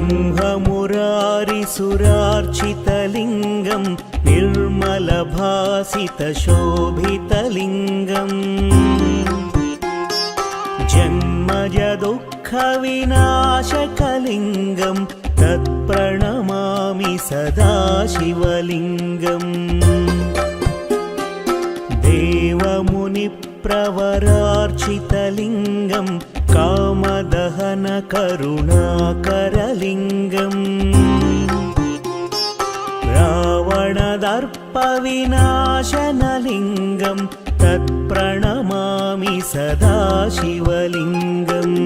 ब्रह्ममुरारिसुरार्चितलिङ्गं निर्मलभासितशोभितलिङ्गम् जन्मजदुःखविनाशकलिङ्गं तत्प्रणमामि सदा शिवलिङ्गम् देवमुनिप्रवरार्चितलिङ्गं कामदहनकरुणाकरलिङ्गम् रावणदर्पविनाशनलिङ्गं तत्प्रणमामि सदा शिवलिङ्गम्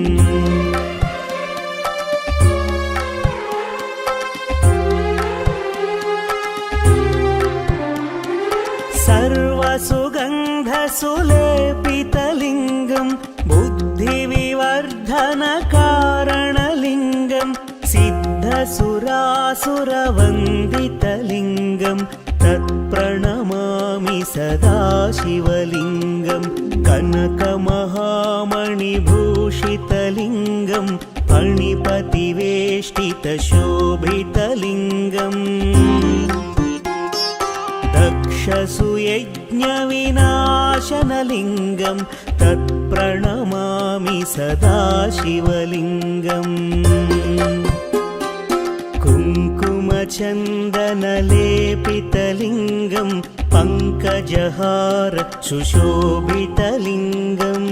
सर्वसुगन्धसुलेपितलिङ्गं बुद्धिविवर्धनकारणलिङ्गं सिद्धसुरासुरवन्दितलिङ्गं तत्प्रणमामि सदा शिवलिङ्गं कनकमहामणिभूषितलिङ्गं फणिपतिवेष्टितशोभितलिङ्गम् दक्षसुयज्ञविनाशनलिङ्गं तत्प्रणमामि सदा शिवलिङ्गम् कुङ्कुमचन्दनलेपितलिङ्गं पङ्कजहार सुशोभितलिङ्गम्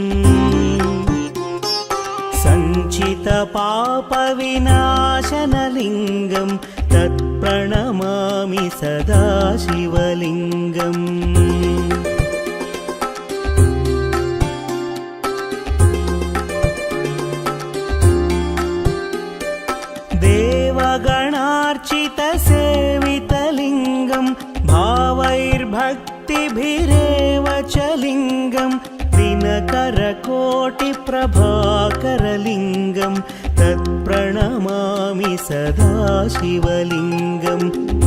सञ्चितपापविनाशनलिङ्गं तत्प्रणमामि सदा शिवलिङ्गम् देवगणार्चितसेवितलिङ्गं भावैर्भक्तिभिरेव च लिङ्गं दिनकरकोटिप्रभाकरलिङ्गं तत्प्रणमामि सदा शिवलिङ्गम्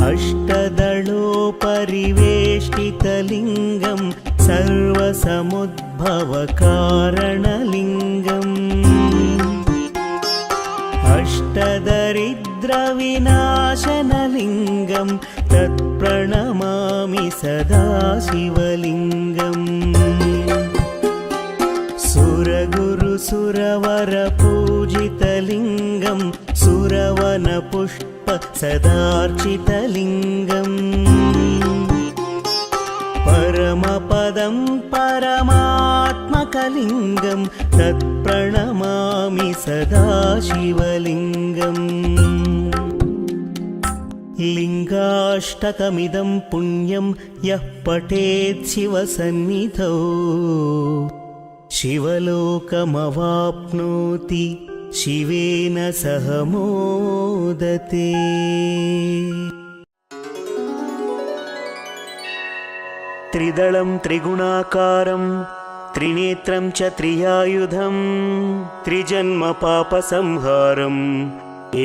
अष्टदलोपरिवेष्टितलिङ्गं सर्वसमुद्भवकारणलिङ्गम् अष्टदरिद्रविनाशनलिङ्गं तत्प्रणमामि सदा शिवलिङ्गम् सुरगुरुसुरवरपूजितलिङ्गं सुरवनपुष्पसदार्चितलिङ्गम् परमपदं परमात्मकलिङ्गं तत्प्रणमामि सदा शिवलिङ्गम् लिङ्गाष्टकमिदं पुण्यं यः पठेत् शिवसन्निधौ शिवलोकमवाप्नोति शिवेन सह मोदते। त्रिदलं त्रिगुणाकारं त्रिनेत्रं च त्रियायुधं त्रिजन्मपापसंहारम्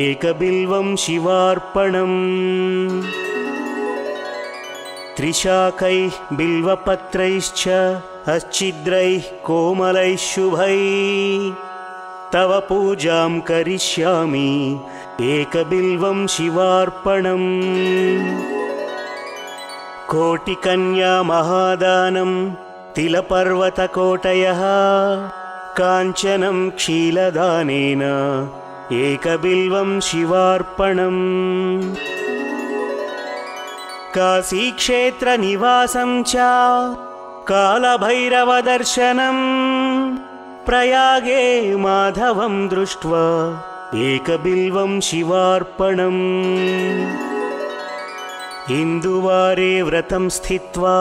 एकबिल्वं शिवार्पणम् त्रिशाकैः बिल्वपत्रैश्च अच्छिद्रैः कोमलैः शुभैः तव पूजां करिष्यामि एकबिल्वं शिवार्पणम् कोटिकन्या महादानं तिलपर्वतकोटयः काञ्चनं क्षीलदानेन एकबिल्वं शिवार्पणम् काशीक्षेत्रनिवासं च कालभैरवदर्शनम् प्रयागे माधवं दृष्ट्वा एकबिल्वं शिवार्पणम् इन्दुवारे व्रतं स्थित्वा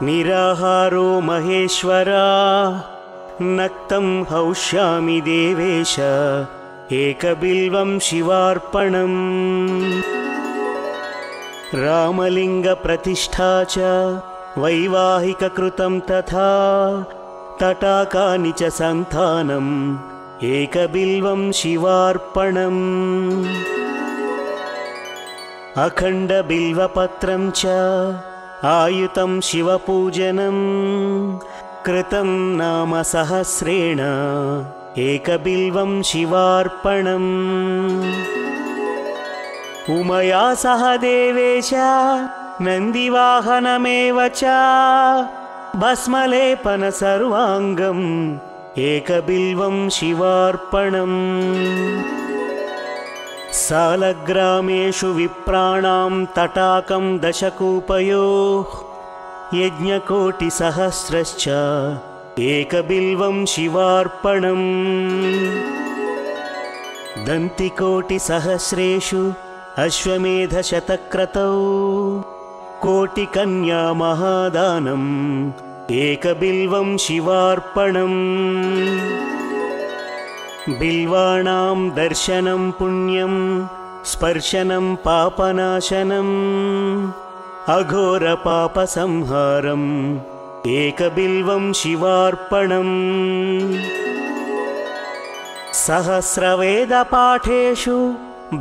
निराहारो महेश्वरा नक्तं हौष्यामि देवेश एकबिल्वं शिवार्पणम् रामलिङ्गप्रतिष्ठा च वैवाहिककृतं तथा तटाकानि च सन्तानम् एकबिल्वं शिवार्पणम् अखण्डबिल्वपत्रं च आयुतं शिवपूजनं कृतं नाम सहस्रेण एकबिल्वं शिवार्पणम् उमया सह देवेश नन्दिवाहनमेव च भस्मलेपन सर्वाङ्गम् एकबिल्वं शिवार्पणम् सालग्रामेषु विप्राणां तटाकं दशकूपयोः यज्ञकोटिसहस्रश्च एकबिल्वं शिवार्पणम् दन्तिकोटिसहस्रेषु अश्वमेधशतक्रतौ कोटिकन्या महादानम् एकबिल्वं शिवार्पणम् बिल्वाणां दर्शनं पुण्यं स्पर्शनं पापनाशनम् अघोरपापसंहारम् एकबिल्वं शिवार्पणम् सहस्रवेदपाठेषु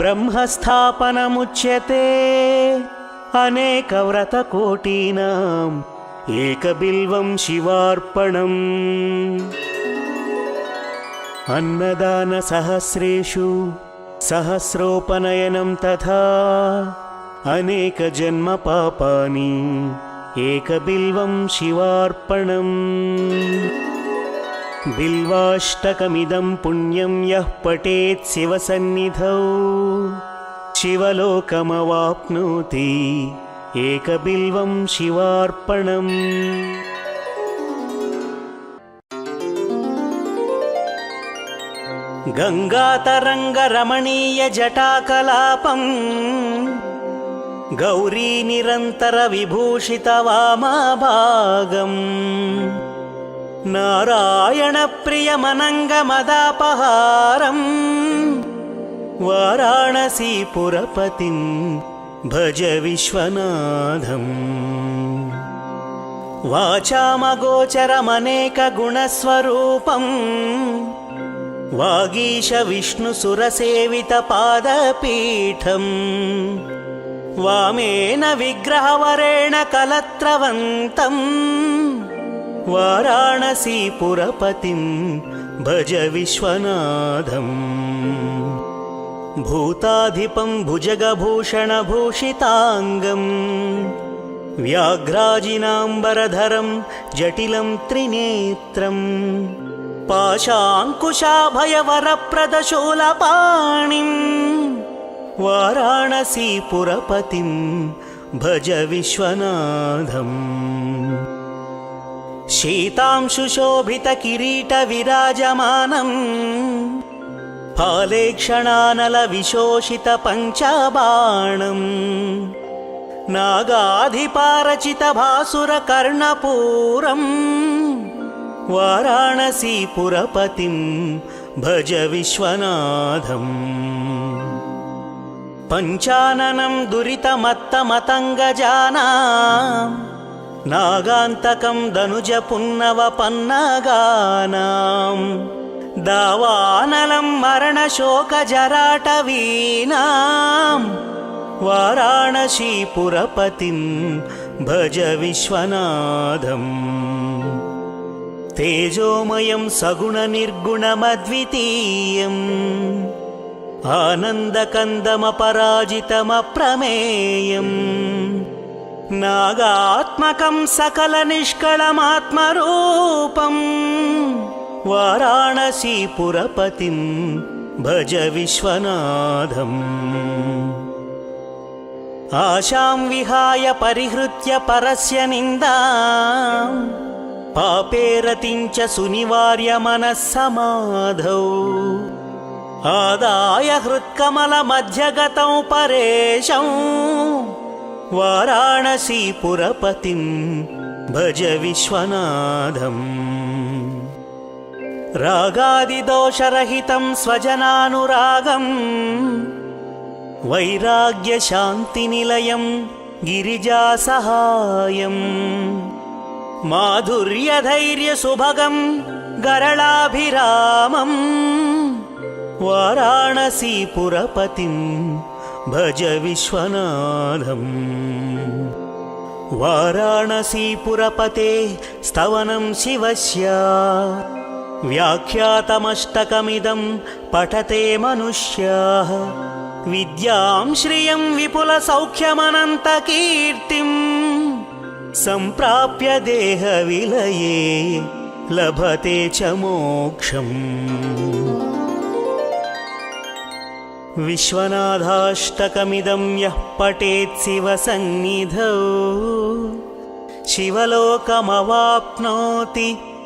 ब्रह्मस्थापनमुच्यते अनेकव्रतकोटीनाम् एकबिल्वं शिवार्पणम् अन्नदानसहस्रेषु सहस्रोपनयनं तथा अनेकजन्मपापानि एकबिल्वं शिवार्पणम् बिल्वाष्टकमिदं पुण्यं यः पठेत् शिवसन्निधौ शिवलोकमवाप्नोति एकबिल्वं शिवार्पणम् गंगातरंगरमणीयजटाकलापम् गौरीनिरन्तरविभूषितवामाभागम् नारायणप्रियमनङ्गमदापहारम् वाराणसीपुरपतिं भज विश्वनाथम् वाचामगोचरमनेकगुणस्वरूपम् वागीशविष्णुसुरसेवितपादपीठम् वामेन विग्रहवरेण कलत्रवन्तम् वाराणसीपुरपतिं भज विश्वनाथम् भूताधिपं भुजगभूषणभूषिताङ्गम् व्याघ्राजिनाम्बरधरं जटिलं त्रिनेत्रम् पाशाङ्कुशाभयवरप्रदशूलपाणिम् वाराणसीपुरपतिं भज विश्वनाथम् शीतांशुशोभितकिरीटविराजमानम् फालेक्षणानलविशोषितपञ्चबाणम् नागाधिपारचितभासुरकर्णपूरम् वाराणसीपुरपतिं भज विश्वनाथम् पञ्चाननं दुरितमत्तमतङ्गजानां नागान्तकं दनुजपुन्नवपन्नगानां दावानलं मरणशोकजराटवीनां वाराणसीपुरपतिं भज विश्वनाथम् तेजोमयं सगुणनिर्गुणमद्वितीयम् आनन्दकन्दमपराजितमप्रमेयम् नागात्मकं सकलनिष्कळमात्मरूपम् वाराणसीपुरपतिं भज विश्वनाथम् आशां विहाय परिहृत्य परस्य निन्दां पापे रतिं च सुनिवार्य मनः समाधौ आदाय हृत्कमलमध्यगतौ परेशं वाराणसीपुरपतिं भज विश्वनाथम् रागादिदोषरहितं स्वजनानुरागम् वैराग्यशान्तिनिलयं गिरिजासहायम् माधुर्यधैर्यसुभगं गरलाभिरामम् वाराणसीपुरपतिं भज विश्वनाथम् वाराणसीपुरपते स्तवनं शिवस्य व्याख्यातमष्टकमिदं पठते मनुष्याः విద్యాం శ్రియం విపుల సౌఖ్యమనంత కీర్తిం సంప్రాప్య దేహ విలయే లభతే చ మోక్షం. విశ్వనాథాష్టకమిదం యః పఠేత్ శివ సన్నిధౌ శివలోకమవాప్నోతి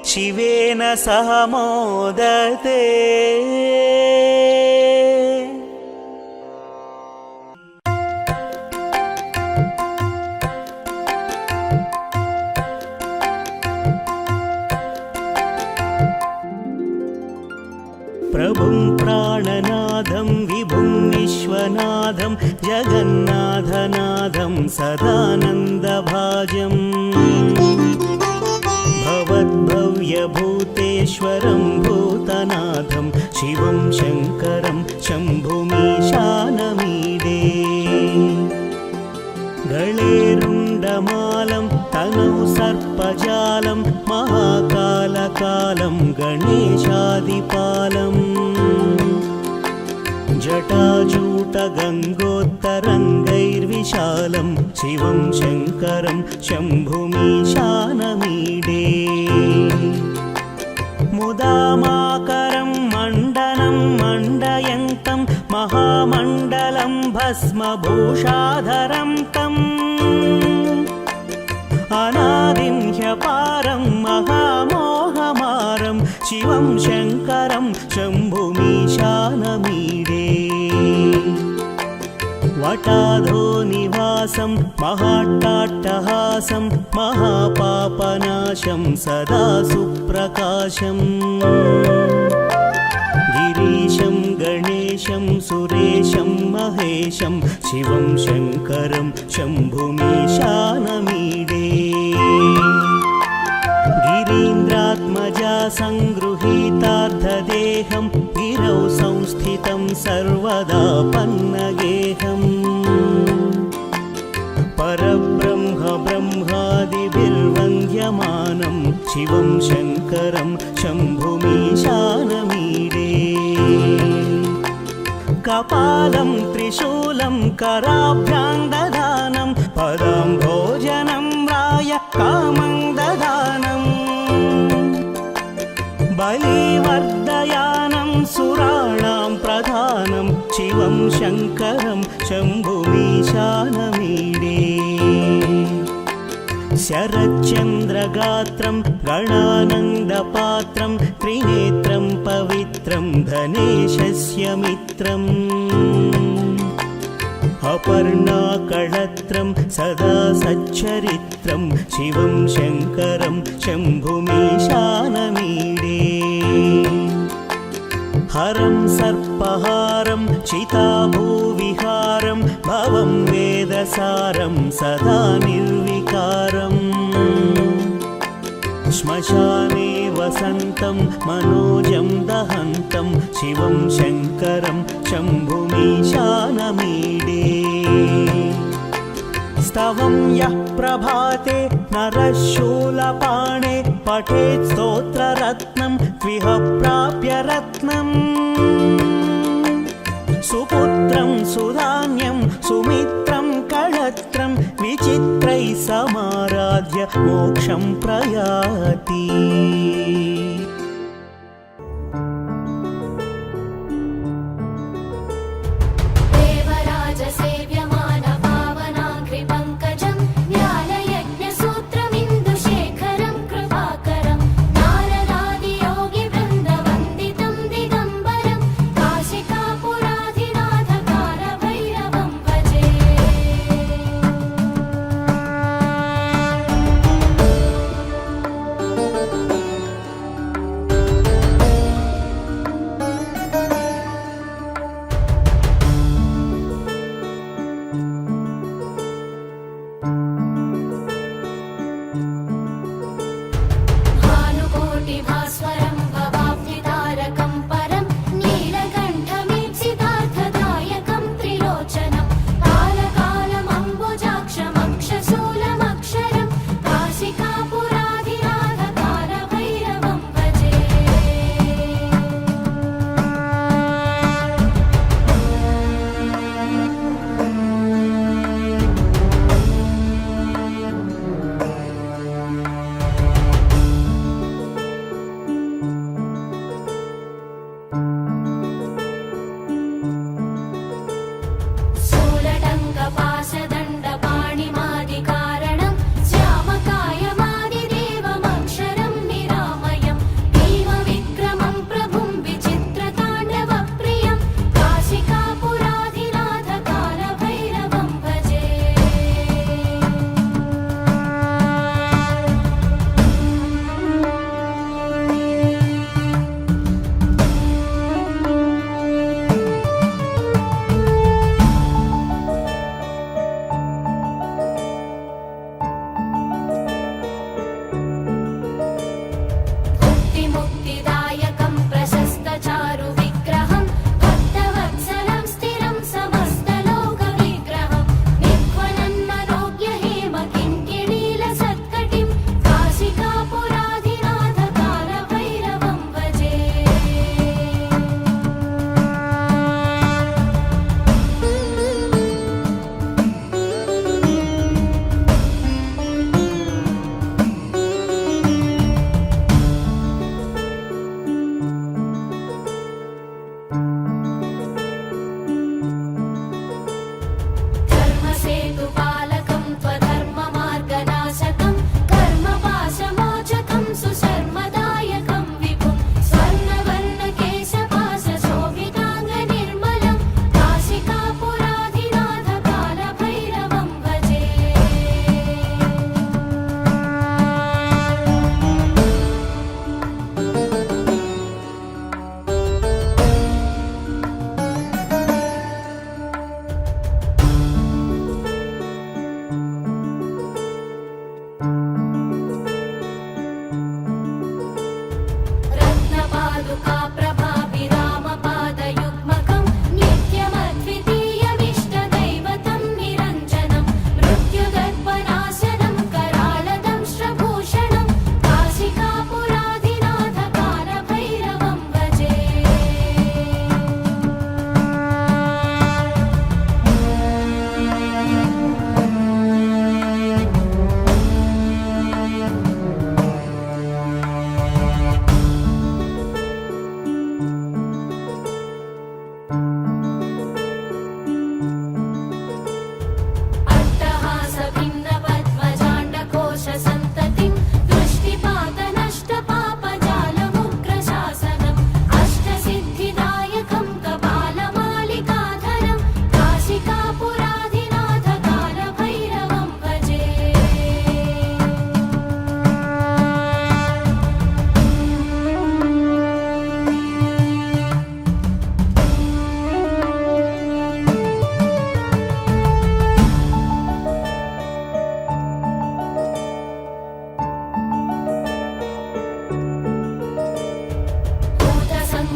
శివేన సహ మోదతే. ప్రభుం ప్రాణనాథం విభుం విశ్వనాథం జగన్నాథనాథం సదానందభాజం భవద్భవ్యభూతేశ్వరం భూతనాథం శివం శంకరం శంభుమీశానమీడే. గళేరుండమాలం తనౌ సర్పజాలం మహాకాలకాలం గణేశాదిపాలం జటాజూటగంగోత్తరంగైర్విశాలం శివం శంకరం శంభుమీశానమీడే. ముదామాకరం మండనం మండయంతం మహామండలం భస్మభూషాధరం తం అనాదిం హ్యపారం మహామోహమారం శివం శంకరం శంభుమీశానమీడే. వటాధో నివాసం మహాట్టాట్టహాసం మహాపాపనాశం సదా సుప్రకాశం గిరీశం గణేశం సురేశం మహేశం శివం శంకరం శంభుమీశానమీడే. గిరీంద్రాత్మజా సంగృహీతార్థదేహం గిరౌ సంస్థితం సర్వదా పన్నగేహం పరబ్రహ్మ బ్రహ్మాదిభిర్వంద్యమానం శివం శంకరం శంభుమీశానమీడే. కపాలం త్రిశూలం కరాభ్యాం దదానం పదం భోజనం రాయ కామం దదానం బలివర్ధయానం సురాణాం ప్రధానం శివం శంకరం శంభుమీశానమీడే. శరచంద్రగాత్రం గణానందపాత్రం త్రినేత్రం పవిత్రం ధనేశస్య మిత్రం అపర్ణాకళత్రం సదా సచ్చరిత్రం శివం శంకరం శంభుమీశానమీడే. హరం సర్పహారం చితాభూవిహారం భవం వేదసారం సదా నిర్వికారం శ్మశానే వసంతం మనోజం దహంతం శివం శంకరం శంభుమీశానమీడే. స్తవం యః ప్రభాతే నరః శూలపాణే పఠేత్ స్తోత్రరత్నం త్విహ ప్రాప్య రత్నం సుపుత్రం సుధాన్యం సుమిత్రం కళత్రం విచిత్రైః సమారాధ్య మోక్షం ప్రయాతి.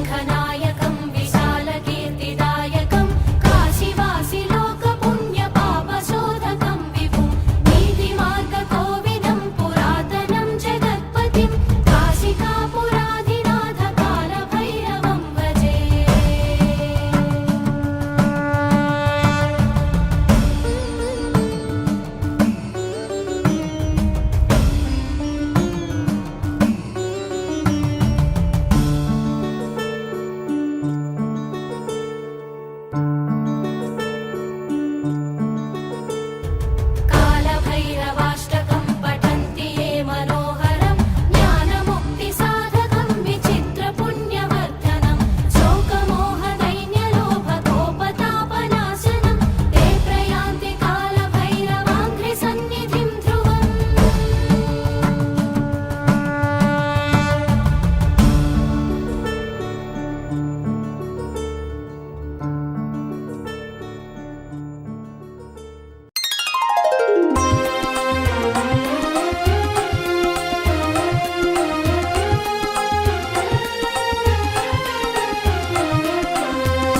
शङ्खनायकं विशालकीर्तिदायकं काशीवासि लोकपुण्यपापशोधकं विभुं नीतिमार्गकोविदं पुरातनं जगत्पतिं काशिकापुराधिनाथ कालभैरवं भजे। कालभैरवाष्टकं पठन्ति ये मनोहरं ज्ञानमुक्तिसाधकं विचित्रपुण्यवर्धनं शोकमोहदैन्यलोभकोपतापनाशनं ते प्रयान्ति कालभैरवाङ्घ्रिसन्निधिं ध्रुवम्।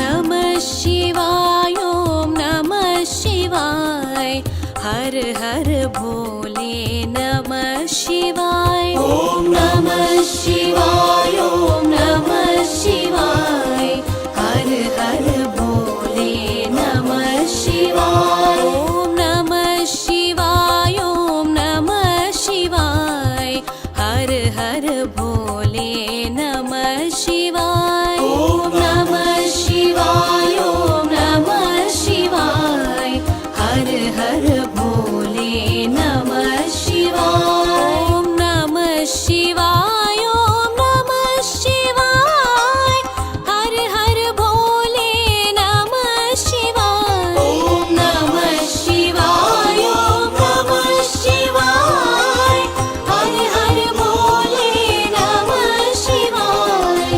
नमः शिवाय ॐ नमः शिवाय हर हर भोले नमः शिवाय ॐ नमः शिवाय ॐ नमः शिवाय हर हर भोले नमः शिवाय ॐ नमः शिवाय ॐ नमः शिवाय हर हर भोले नमः शिवाय ॐ नमः शिवाय ॐ नमः शिवाय हर हर भोले नमः शिवाय ॐ नमः शिवाय ॐ नमः शिवाय हर हर भोले नमः शिवाय ॐ नमः शिवाय ॐ नमः शिवाय हर हर भोले नमः शिवाय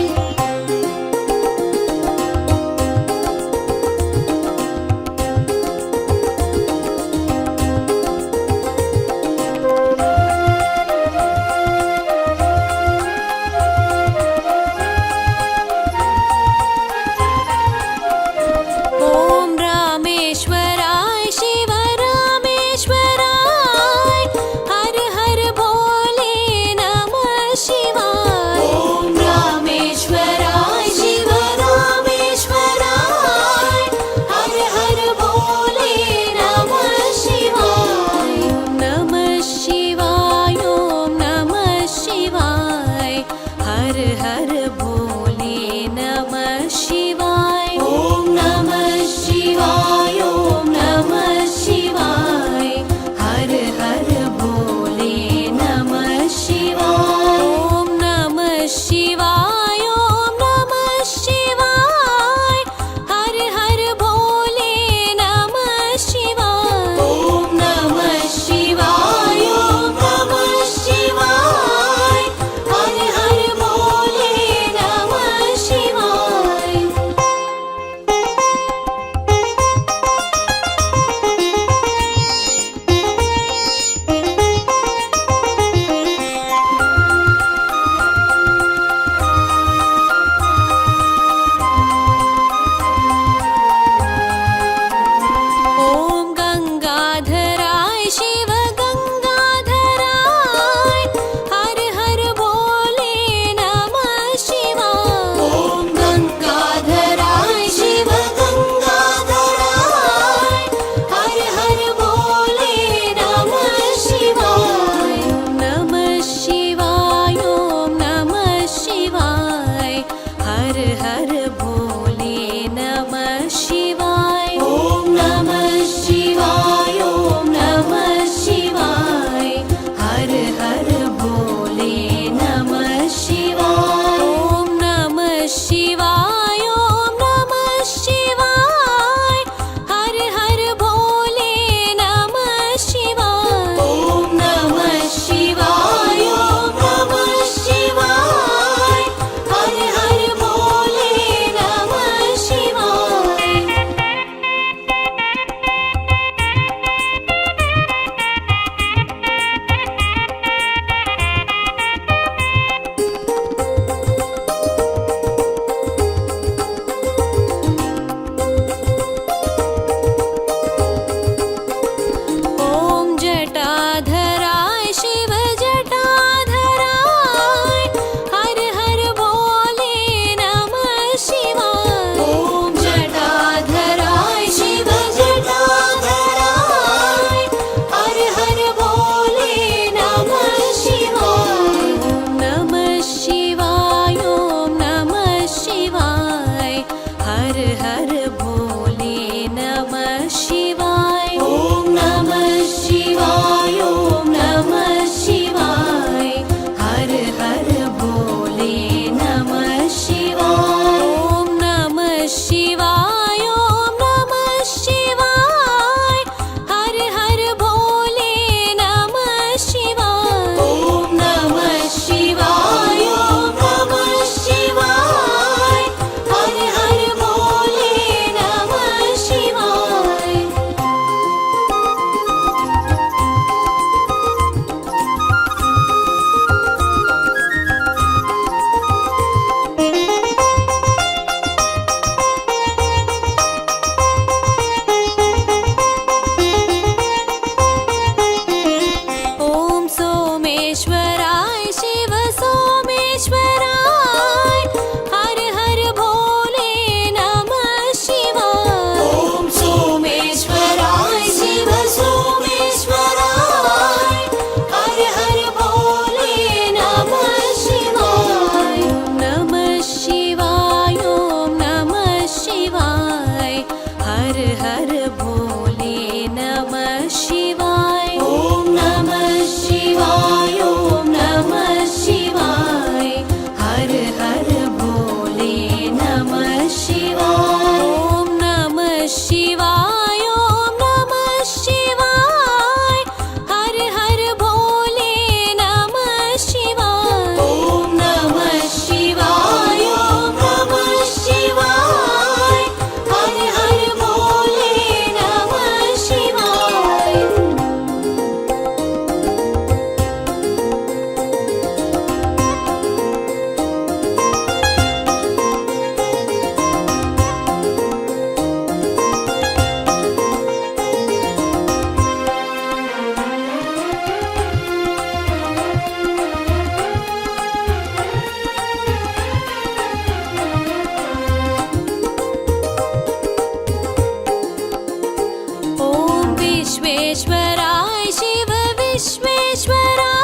विश्वेश्वराय शिव विश्वेश्वराय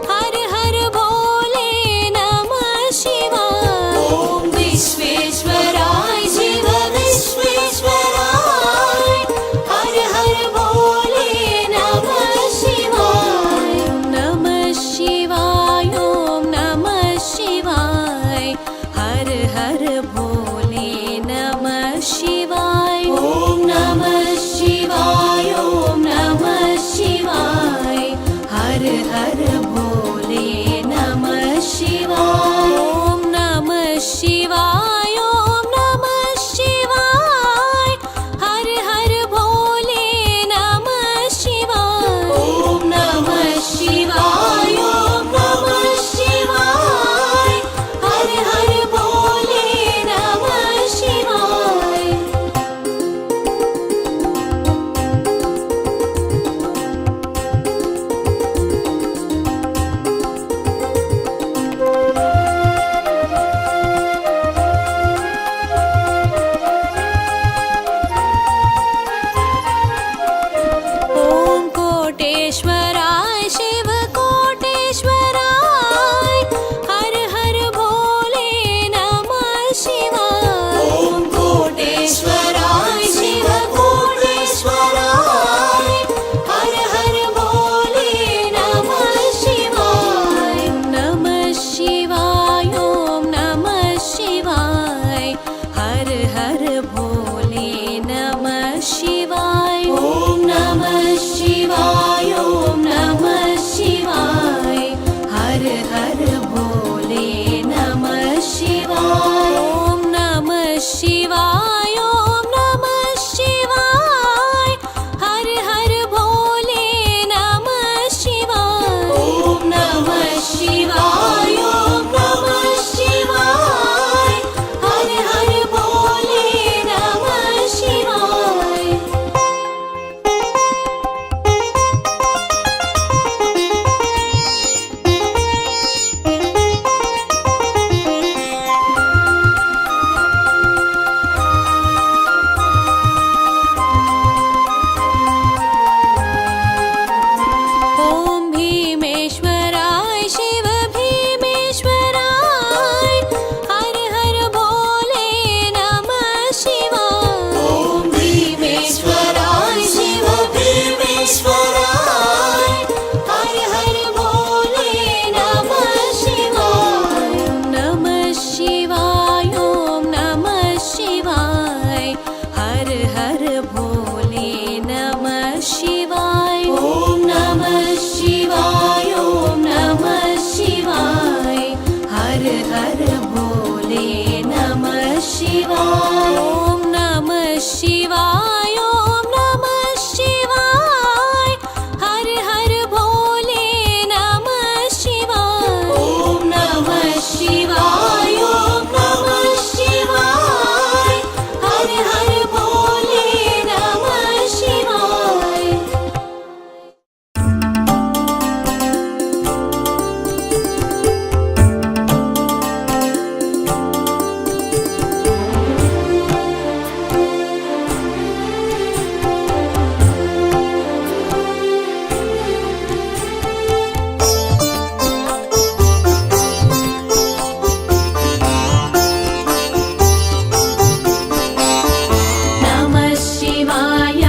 हर हर भोले नमः शिवाय ॐ विश्वेश्वराय शिव विश्वेश्वराय हर हर भोले नमः शिवाय नमः शिवाय ॐ नमः शिवाय हर हर भोले नमः शिवाय ॐ नमः शिवाय ॐ नमः शिवाय हर हर भोले नमः शिवाय ॐ नमः शिवाय ॐ नमः शिवाय हर हर भोले नमः शिवाय ॐ नमः शिवाय ॐ नमः शिवाय हर हर भोले नमः शिवाय ॐ कोटेश्वराय शिव कोटेश्वराय हर हर भोले नमः शिवाय ॐ कोटेश्वराय शिव कोटेश्वराय हर हर भोले नमः शिवाय नमः शिवाय ॐ नमः शिवाय हर हर भोले नमः शिवाय ॐ नमः शिवाय ॐ नमः शिवाय हर हर भोले नमः शिवाय ॐ नमः शिवाय ॐ नमः शिवाय हर हर भोले नमः शिवाय ॐ नमः शिवाय ॐ नमः शिवाय हर हर भोले नमः शिवाय ॐ भीमेश्वराय शिव भीमेश्वराय हर हर भोले नमः शिवाय ॐ भीमेश्वराय शिव भीमेश्वराय हर हर भोले नमः शिवाय नमः शिवाय ॐ नमः शिवाय हर हर भोले नमः शिवाय ॐ नमः शिवाय ॐ नमः शिवाय हर हर भोले नमः शिवाय ॐ नमः शिवाय ॐ नमः शिवाय हर हर भोले नमः शिवाय ॐ नमः शिवाय ॐ नमः शिवाय हर हर भोले नमः शिवाय नमः शिवाय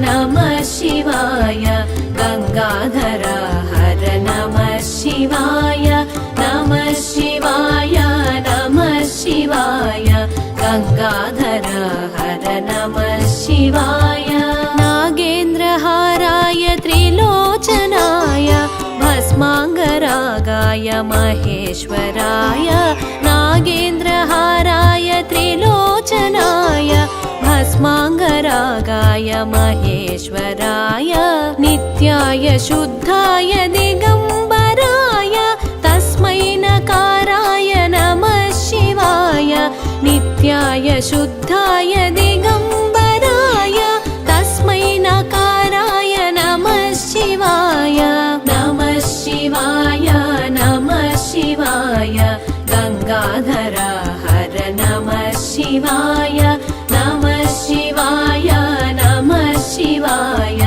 नमः शिवाय गंगाधर हर नमः शिवाय नमः शिवाय नमः शिवाय गंगाधर हर नमः शिवाय नागेन्द्रहाराय त्रिलोचनाय भस्माङ्गरागाय महेश्वराय नागेन्द्रहाराय त्रिलोचनाय भस्माङ्गरागाय महेश्वराय नित्याय शुद्धाय दिगम्बराय तस्मै नकाराय नमः शिवाय नित्याय शुद्धाय दिगम्बराय तस्मै नकाराय नमः शिवाय नमः शिवाय नमः शिवाय गंगाधर हर नमः शिवाय नमः शिवाय नमः शिवाय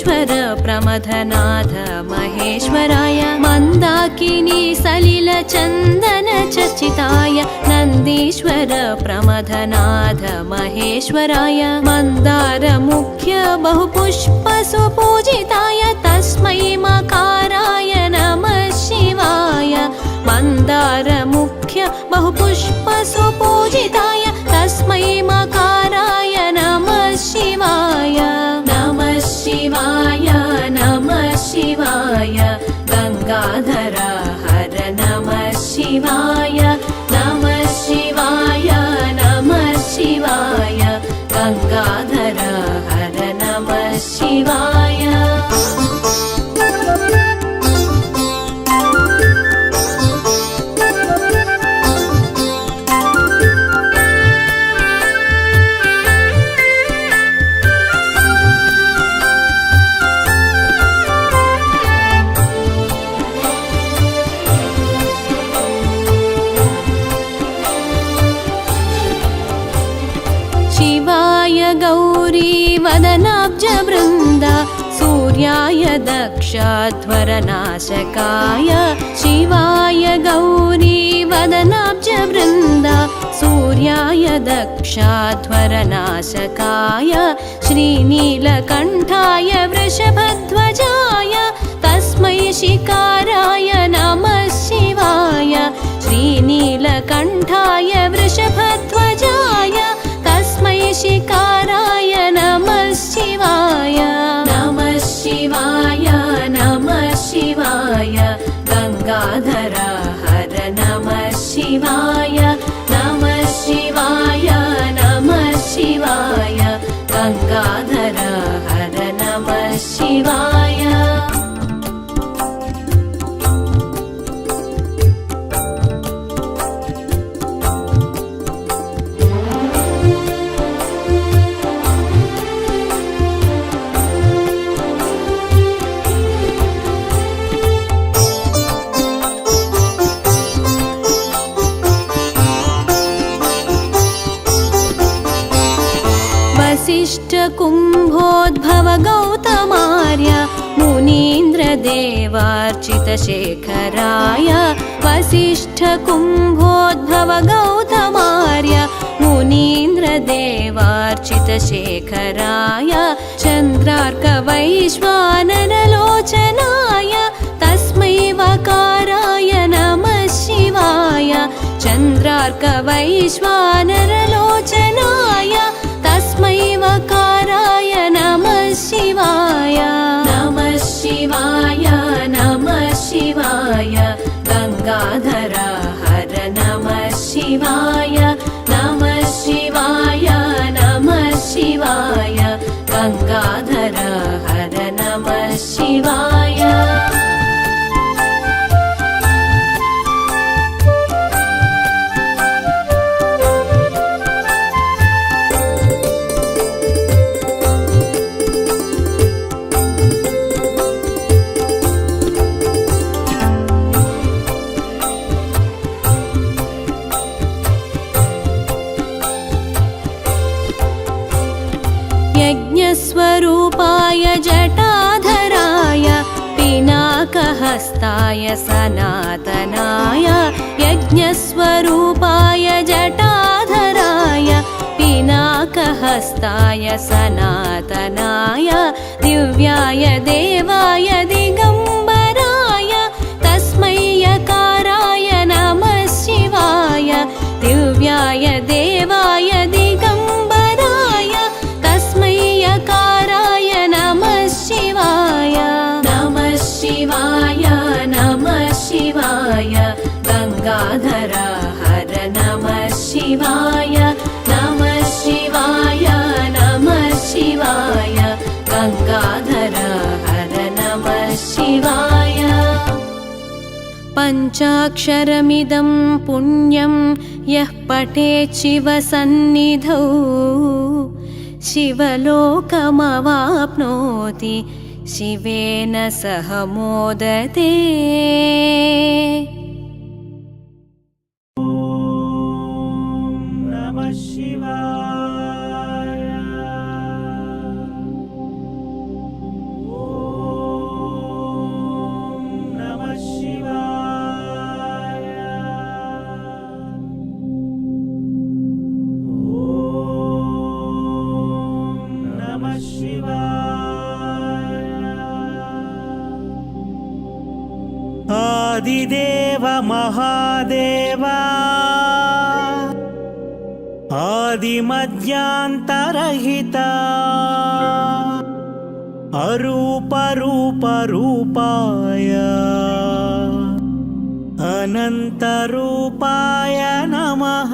नन्दीश्वर प्रमथनाथ महेश्वराय मन्दाकिनी सलिल चन्दन चर्चिताय नन्दीश्वर प्रमथनाथ महेश्वराय मन्दार मुख्य बहुपुष्प सुपूजिताय तस्मै मकाराय नमः शिवाय मन्दार मुख्य बहुपुष्प सुपूजिताय तस्मै मकाराय नमः शिवाय नमः शिवाय नमः शिवाय गंगाधर हर नमः शिवाय नमः शिवाय नमः शिवाय गंगाधर हर नमः शिवाय गौरी वदनाब्ज वृन्द सूर्याय दक्षध्वरनाशकाय शिवाय गौरी वदनाब्ज वृन्द सूर्याय दक्षध्वरनाशकाय श्रीनीलकण्ठाय वृषभध्वजाय तस्मै शिकाराय नमः शिवाय श्रीनीलकण्ठाय वृषभध्वजाय तस्मै शिकाराय नमः शिवाय नमः शिवाय नमः शिवाय गंगाधर हर नमः शिवाय नमः शिवाय नमः शिवाय गंगाधर हर नमः शिवाय वसिष्ठ कुम्भोद्भव गौतमार्य मुनीन्द्र देवार्चित शेखराय वसिष्ठ कुम्भोद्भव गौतमार्य मुनीन्द्र देवार्चित शेखराय चन्द्रार्क वैश्वानरलोचनाय तस्मै वकाराय नमः शिवाय चन्द्रार्क वैश्वानरलोचनाय तस्मै वकाराय नमः शिवाय नमः शिवाय नमः शिवाय गंगाधर हर नमः शिवाय नमः शिवाय नमः शिवाय गंगाधर हर नमः शिवाय यज्ञस्वरूपाय जटाधराय पिनाकहस्ताय सनातनाय यज्ञस्वरूपाय जटाधराय पिनाकहस्ताय सनातनाय दिव्याय देवाय दिगंबराय तस्मै यकाराय नमः शिवाय दिव्याय देवाय दिगंबराय तस्मै यकाराय नमः शिवाय नमः शिवाय नमः शिवाय गंगाधर हर नमः शिवाय नमः शिवाय नमः शिवाय गंगाधर हर नमः शिवाय पञ्चाक्षरमिदं पुण्यं यः पठेत् शिवसन्निधौ शिवलोकमवाप्नोति शिवेन सह मोदते नमः शिवाय ॐ ఆదిదేవ మహాదేవా ఆదిమధ్యాంతరహిత అరూప రూప రూపాయ అనంత రూపాయ నమః.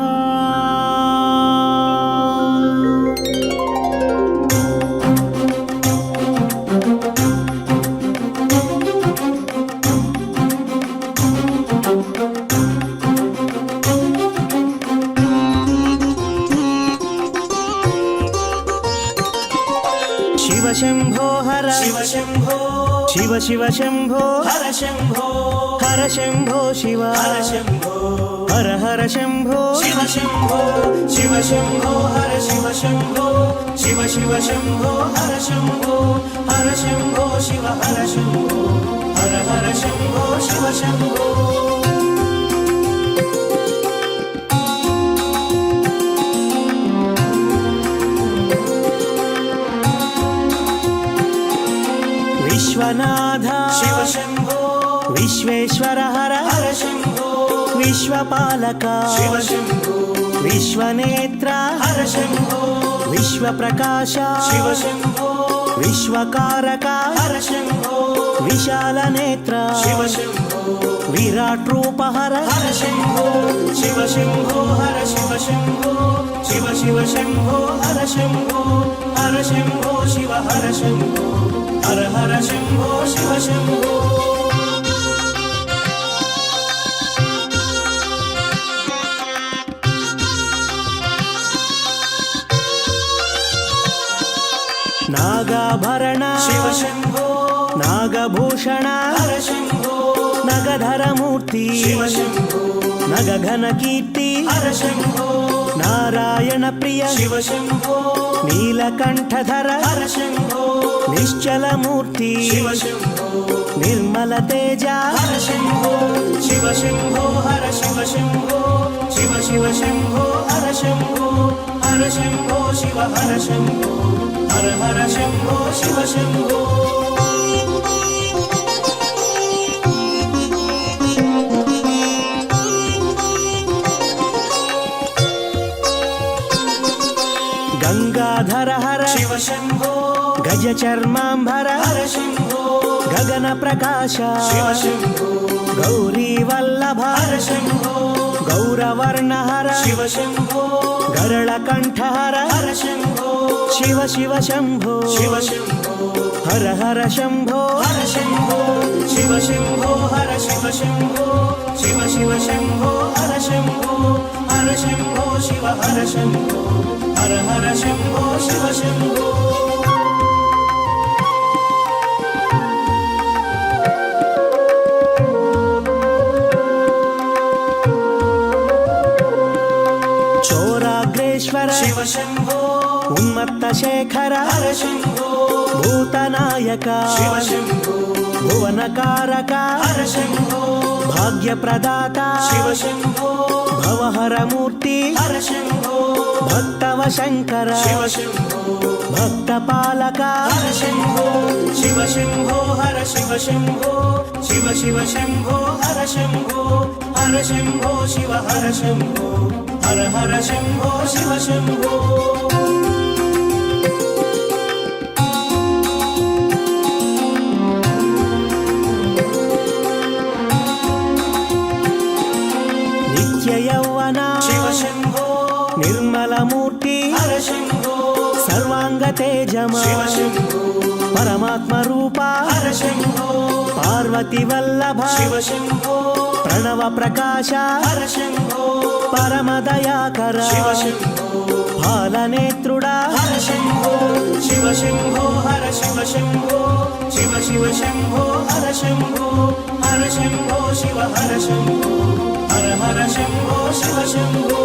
శివ శంభో హర శివ శంభో శివ శివ శంభో హర శంభో హర శంభో శివ హర శంభో హర హర శంభో శివ శంభో శివ శంభో హర శివ శంభో శివ శివ శంభో హర శంభో హర శంభో శివ హర శంభో హర హర శంభో శివ శంభో. విశ్వనాథ శివ శంభో విశ్వేశ్వర హర హర శంభో విశ్వపాలక శివ శంభో విశ్వనేత్ర హర శంభో విశ్వప్రకాశ శివ శంభో విశ్వకారక హర శంభో విశాల నేత్ర శివ శంభో విరాట్ రూప హర హర శంభో శివ శంభో హర శివ శంభో శివ శివ శంభో హర శంభో హర శంభో శివ హర శంభో హర హర శంభో శివ శంభో. నాగాభరణ శివ శంభో నాగభూషణ హర శంభో నగధరమూర్తి శివ శంభో నగఘన కీర్తి హర శంభో నారాయణ ప్రియ శివ శంభో నీలకంఠధర హర శంభో నిశ్చలమూర్తి శివ శంభో నిర్మల తేజ హర శంభో శివ శంభో హర శివ శంభో శివ శివ శంభో హర శంభో హర శంభో శివ హర శంభో హర హర శంభో శివ శంభో. గంగాధర హర శివ శంభో గజ చర్మాంబర హర శంభో గగన ప్రకాశ శివ శంభో గౌరీ వల్లభ హర శంభో గౌరవర్ణ హర శివ శంభో గరళ కంఠ హర హర శంభో శివ శివ శంభో శివ శంభో హర హర శంభో హర శంభో శివ శంభో హర శివ శంభో శివ శివ శంభో హర శంభో హర శంభో శివ హర శంభో హర హర శంభో శివ శంభో. చోరాగ్రేశ్వర శివ శంభో ఉన్మత్త శేఖర హర శంభో భూతనాయక శివ శంభో భువనకారక హర శంభో భాగ్యప్రదాత శివ శంభో భవహరమూర్తి హర శంభో భక్తవ శంకర శివ శంభో భక్తపాలక హర శంభో శివ శంభో హర శివ శంభో శివ శివ శంభో హర శంభో హర శంభో శివ హర శంభో హర హర శంభో శివ శంభో. నిత్య యౌవన శివ శంభో నిర్మలమూర్తి హర శంభో సర్వాంగ తేజమ శివ శంభో పరమాత్మ రూప హర శంభో పార్వతి వల్లభ శివ శంభో ప్రణవ ప్రకాశ హర శంభో పరమదయాకర శివ శంభో పాలనేత్రుడా హర శంభో శివ శంభో హర శివ శంభో శివ శివ శంభో హర శంభో హర శంభో శివ హర శంభో హర హర శంభో శివ శంభో.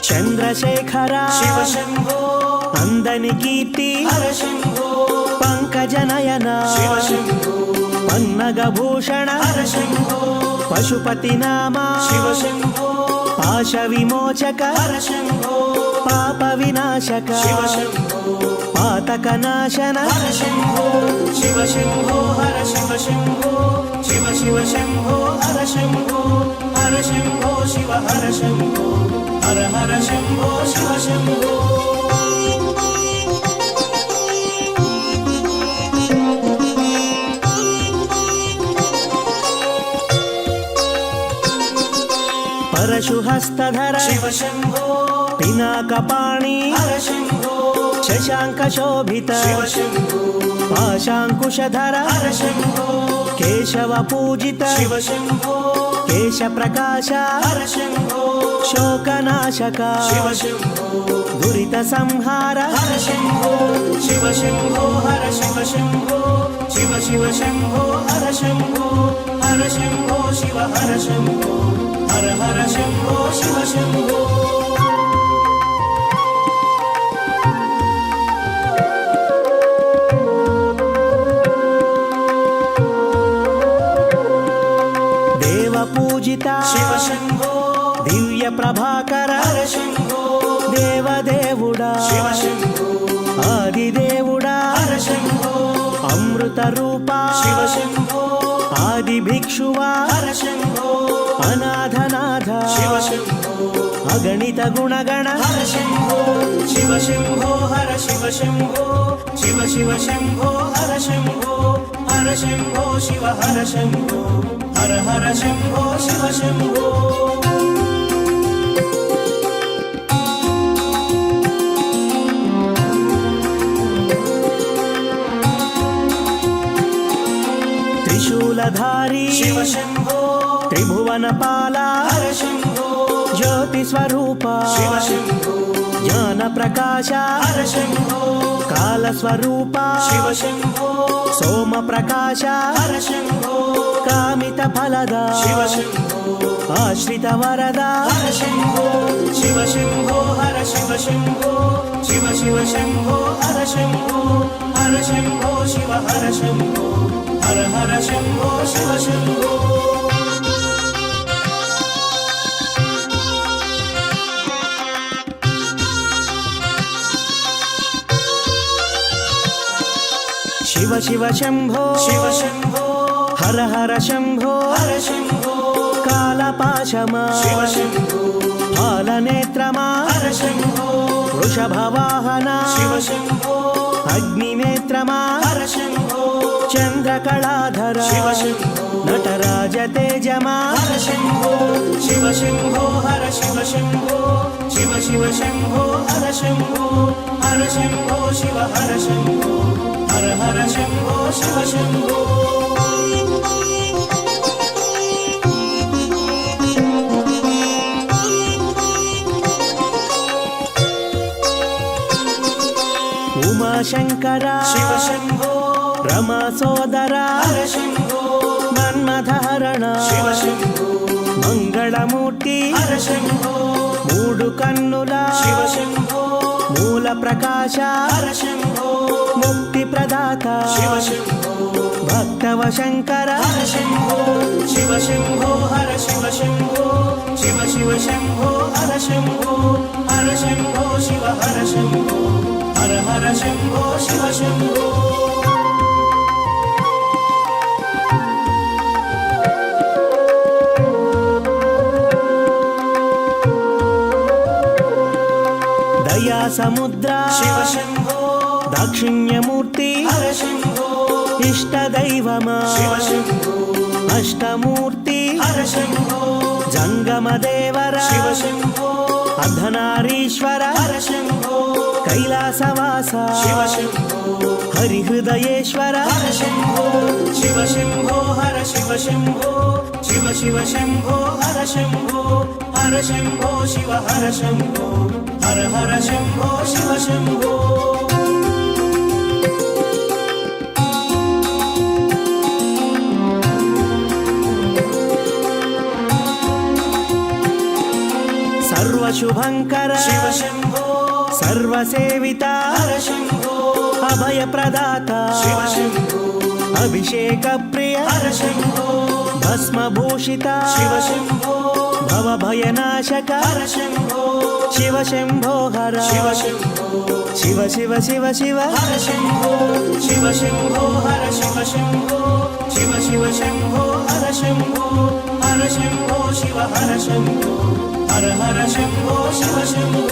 చంద్రశేఖర శివ శంభో అందని కీర్తి హర శంభో పంకజనయన శివ శంభో పన్నగభూషణ హర శంభో పశుపతి నామ శివ శంభో పాశ విమోచక హర శంభో పాప వినాశక శివ శంభో పాతక నాశన హర శంభో శివ శంభో హర శివ శంభో శివ శివ శంభో హర శంభో హర శంభో శివ హర శంభో హర హర శంభో శివ శంభో పరశుహస్తధర శివ శంభో పినాకపాణి హర శంభో శశాంక శోభిత శివ శంభో పాశాంకుశధర హర శంభో కేశవ పూజిత శివ శంభో కేశ ప్రకాశ హర శంభో శోకనాశక శివ శంభో దురిత సంహార హర శంభో శివ శంభో హర శివ శంభో శివ శివ శంభో హర శంభో హర శంభో శివ హర శంభో హర హర శంభో శివ శంభో దేవ పూజిత శివ శంభో దివ్య ప్రభాకర హర శంభో దేవదేవుడా శివ శంభో ఆదిదేవుడా హర శంభో అమృత రూపా శివ శంభో ఆది భిక్షువా హర శంభో అనాథనాథ శివ శంభో అగణిత గుణగణ హర శంభో శివ శంభో హర శివ శంభో శివ శివ శంభో హర శంభో హర శంభో శివ హర శంభో హర హర శంభో శివ శంభో త్రిశూలధారి శివ శంభో త్రిభువన పాల హర శంభో జ్యోతి స్వరూప శివ శంభో జ్ఞాన ప్రకాశ హర శంభో కాల స్వరూప శివ శంభో సోమ ప్రకాశ హర శంభో కామిత ఫలద శివ శంభో ఆశ్రిత వరద హర శంభో శివ శంభో హర శివ శంభో శివ శివ శంభో హర శంభో హర శంభో శివ హర శంభో హర హర శంభో శివ శంభో శివ శివ శంభో శివ శంభో హర హర శంభో హర శంభో కాలపాశమా శివ శంభో పాలనేత్రమా హర శంభో వృషభవాహన శివ శంభో అగ్నినేత్రమా హర శంభో చంద్రకళాధర శివ శంభో నటరాజ తేజమా హర శంభో శివ శంభో హర శివ శంభో శివ శివ శంభో హర శంభో హర శంభో శివ హర శంభో హర హర శంభో శివ శంభో ఉమాశంకర శివ శంభో రమా సోదర హర శంభో మన్మథహరణ శివ శంభో మంగళమూర్తి హర శంభో మూడు కన్నుల శివ శంభో మూల ప్రకాశ హర శంభో ముక్తి ప్రదాత శివ శంభో భక్తవ శంకర హర శంభో శివ శంభో హర శివ శంభో శివ శివ శంభో హర శంభో హర శంభో శివ హర శంభో హర హర శంభో శివ శంభో దయా సముద్ర శివ శంభో దాక్షిణ్యమూర్తి హర శంభో ఇష్టదైవమా శివ శంభో అష్టమూర్తి హర శంభో జంగమదేవర శివ శంభో అర్ధనారీశ్వర హర శంభో కైలాసవాస శివ శంభో హరిహృదయేశ్వర హర శంభో శివ శంభో హర శివ శంభో శివ శివ శంభో హర శంభో హర శంభో శివ హర శంభో హర హర శంభో శివ శంభో సర్వశుభంకర శివ శంభో సర్వసేవిత హర శంభో అభయప్రదాత శివ శంభో అభిషేక ప్రియ హర శంభో భస్మభూషిత శివ శంభో భవభయనాశక హర శంభో శివ శంభో హర శివ శంభో శివ శివ శివ శివ హర శంభో శివ శంభో హర శివ శంభో శివ శివ శంభో హర శంభో హర శంభో శివ హర శంభో హర హర శంభో శివ శంభో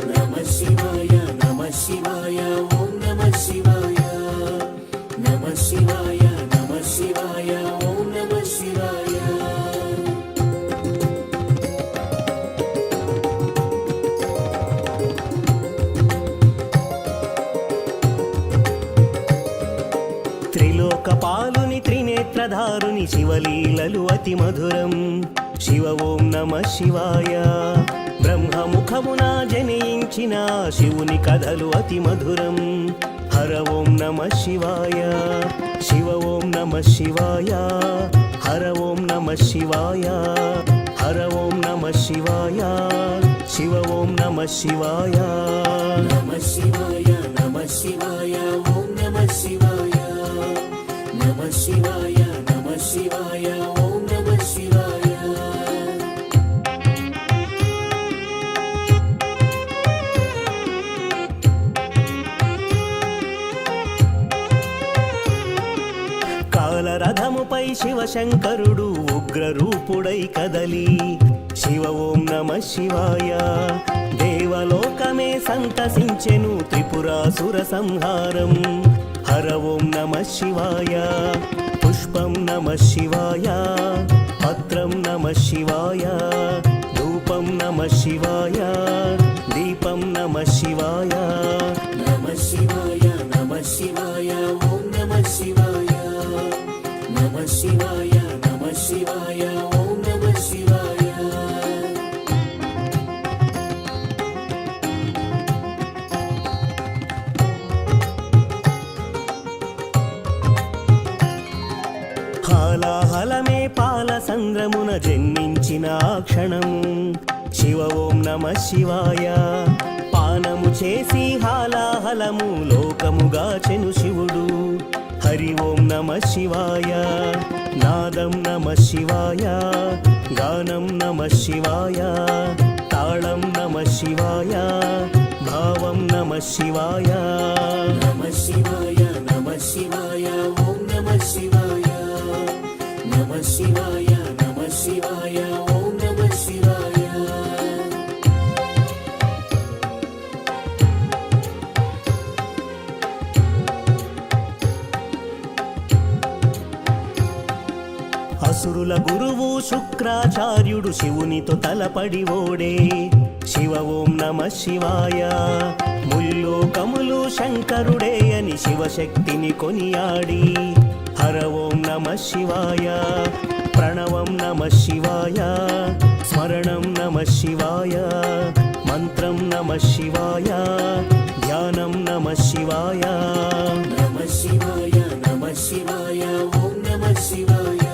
నమః శివాయ నమః శివాయ ఓం నమః శివాయ నమః శివాయ నమః శివాయ ఓం నమః శివాయ త్రిలోకపాలుని త్రినేత్రధారుని శివలీలలు అతి మధురం శివ ఓం నమః శివాయ బ్రహ్మముఖమున జనించిన శివుని కథలు అతి మధురం హర ఓం నమః శివాయ శివ ఓం నమః శివాయ హర ఓం నమః శివాయ హర ఓం నమః శివాయ శివ ఓం నమః శివాయ నమః శివాయ నమః శివాయ ఓం నమః శివాయ నమః శివాయ నమః శివాయ ఓం నమః శివాయ కాలరథముపై శివశంకరుడు ఉగ్రరూపుడై కదలి శివ ఓం నమః శివాయ దేవలోకమే సంతసించెను త్రిపురాసుర సంహారం హర ఓం నమః శివాయ పుష్పం నమః శివాయ పత్రం నమః శివాయ ధూపం నమః శివాయ దీపం నమః శివాయ నమః శివాయ నమః శివాయ ఓం నమః శివాయ నమః శివాయ నమః శివాయ ఓం నమః శివాయ హాలాహలమే పాల సంద్రమున జన్మించిన ఆ క్షణము శివ ఓం నమః శివాయ పానము చేసి హాలాహలము లోకముగా చెను శివుడు హరి ఓం నమః శివాయ నాదం నమః శివాయ గానం నమః శివాయ తాళం నమః శివాయ భావం నమః శివాయ నమః శివాయ నమః శివాయ ఓం నమః శివాయ నమః శివాయ నమః శివాయ ఓం నమః శివాయ అసురుల గురువు శుక్రాచార్యుడు శివునితో తలపడి ఓడే శివ ఓం నమః శివాయ ముల్లోకములు శంకరుడే అని శివశక్తిని కొనియాడి హర ఓం నమః శివాయ ప్రణవం నమః శివాయ స్మరణం నమః శివాయ మంత్రం నమః శివాయ ధ్యానం నమః శివాయ నమః శివాయ నమః శివాయ ఓం నమః శివాయ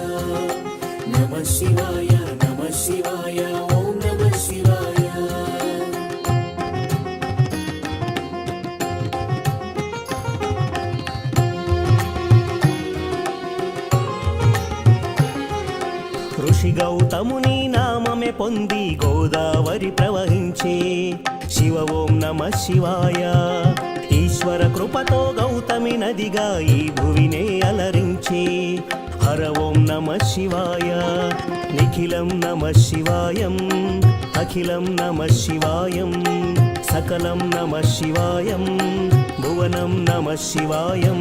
నమః శివాయ నమః శివాయ ఓం నమః శివాయ ఋషి గౌతముని నామమే పొంది గోదావరి ప్రవహించే శివ ఓం నమః శివాయ ఈశ్వర కృపతో గౌతమి నదిగా ఈ భువినే అలరించే హర ఓం నమః శివాయ నిఖిలం నమః శివాయం అఖిలం నమః శివాయం సకలం నమః శివాయం భువనం నమః శివాయం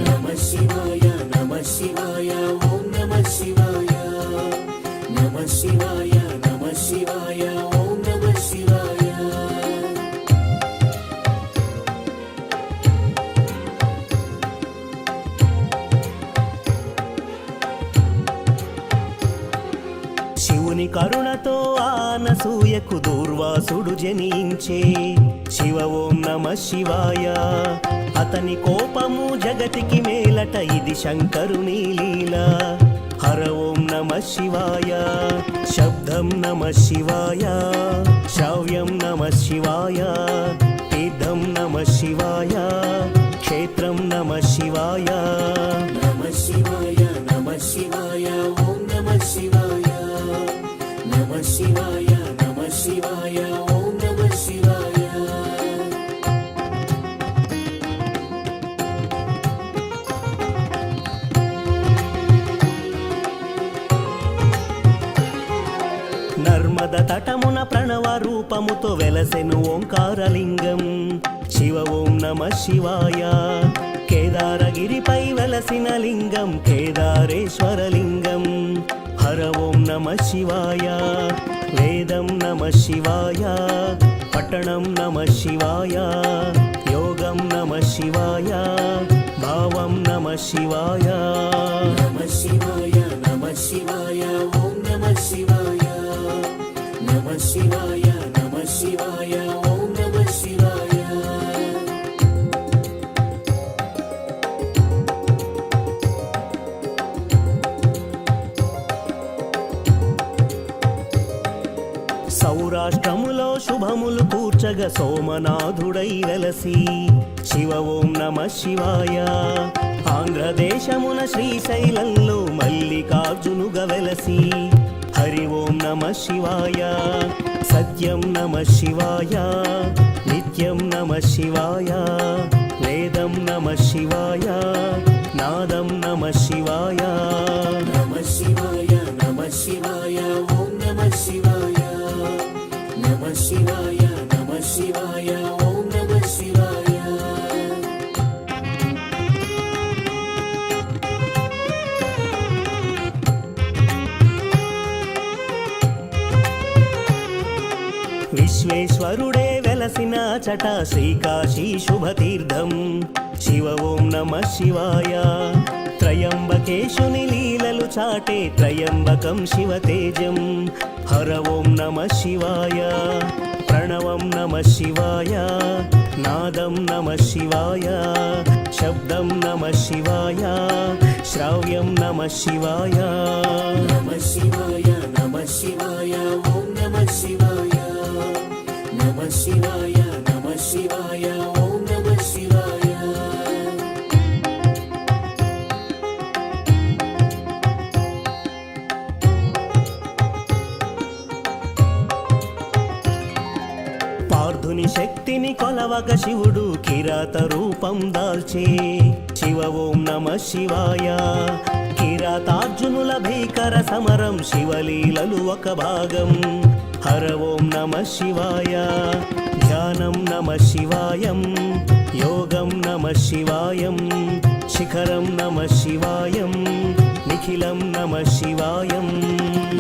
నమః శివాయ నమః శివాయ ఓం నమః శివాయ నమః శివాయ నమః శివాయ ఓం నమః శివాయ శివుని కరుణతో ఆనసూయకు దూర్వాసుడు జనించే శివ ఓం నమః శివాయ అతని కోపము జగతికి మేలట ఇది శంకరుని లీల హర ఓం నమః శివాయ శబ్దం నమః శివాయ శ్రావ్యం నమః శివాయ తీర్థం నమః శివాయ క్షేత్రం నమః శివాయ నమః శివాయ నమః శివాయ ఓం నమః శివాయ నమః శివాయ నమః శివాయ ఓం నమః శివాయ నర్మద తటమున ప్రణవ రూపముతో వెలసెను ఓంకారలింగం శివ ఓం నమః శివాయ కేదారగిరిపై వెలసిన లింగం కేదారేశ్వరలింగం హర ఓం నమః శివాయ వేదం నమః శివాయ పట్టణం నమః శివాయ యోగం నమః శివాయ భావం నమః శివాయ నమః శివాయ నమః శివాయ ఓం నమః శివాయ నమః శివాయ నమః శివాయ ఓం నమః శివాయ సౌరాష్ట్రములో శుభములు కూర్చగ సోమనాథుడై వెలసి శివ ఓం నమః శివాయ ఆంధ్రదేశమున శ్రీశైలంలో మల్లికార్జునుగ వెలసి హరి ఓం నమః శివాయ సత్యం నమః శివాయ నిత్యం నమః శివాయ వేదం నమః శివాయ నాదం నమః శివాయ నమః శివాయ నమః శివాయ ఓం నమః శివాయ నమః శివాయ నమః శివాయ ఓం నమః శివాయ విశ్వేశ్వరుడే వెలసిన చట శ్రీకాశీ శుభతీర్థం శివ ఓం నమః శివాయ త్రయంబకేశుని లీలలు చాటే త్రయంబకం శివతేజం హర ఓం నమః శివాయ ప్రణవం నమః శివాయ నాదం నమః శివాయ శబ్దం నమః శివాయ శ్రావ్యం నమః శివాయ నమః శివాయ నమః శివాయ ఓం నమః శివాయ నమః శివాయ నమః శివాయ ఓం నమః శివాయ పార్థుని శక్తిని కొలవక శివుడు కిరాత రూపం దాల్చే శివ ఓం నమః శివాయ కిరాతార్జునుల భీకర సమరం శివలీలలు ఒక భాగం హర ఓం నమః శివాయ ధ్యానం నమః శివాయం యోగం నమః శివాయం శిఖరం నమః శివాయం నిఖిలం నమః శివాయం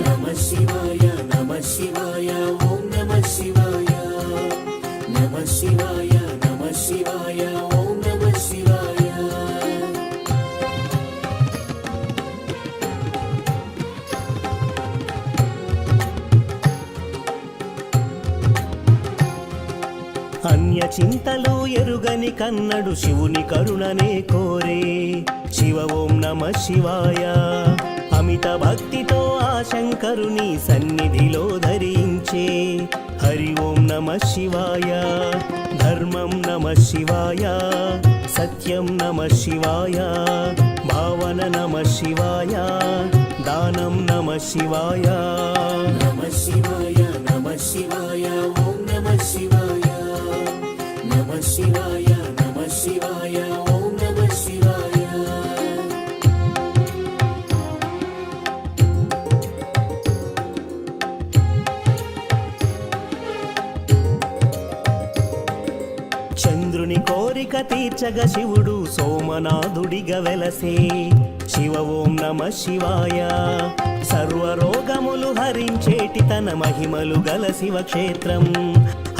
నమః శివాయ నమః శివాయ ఓం నమః శివాయ నమః శివాయ నమః శివాయ ఓం నమః శివాయ అన్య చింతలు ఎరుగని కన్నడు శివుని కరుణనే కోరే శివ ఓం నమః శివాయ అమిత భక్తితో ఆ శంకరుని సన్నిధిలో ధరించే హరి ఓం నమః శివాయ ధర్మం నమః శివాయ సత్యం నమః శివాయ భావన నమః శివాయ దానం నమః శివాయ నమః శివాయ నమః శివాయ ఓం నమః శివాయ నమః శివాయ నమః శివాయ ఓం నమః శివాయ చంద్రుని కోరిక తీర్చగ శివుడు సోమనాథుడిగా వెలసే శివ ఓం నమః శివాయ సర్వరోగములు హరించేటి తన మహిమలు గల శివక్షేత్రం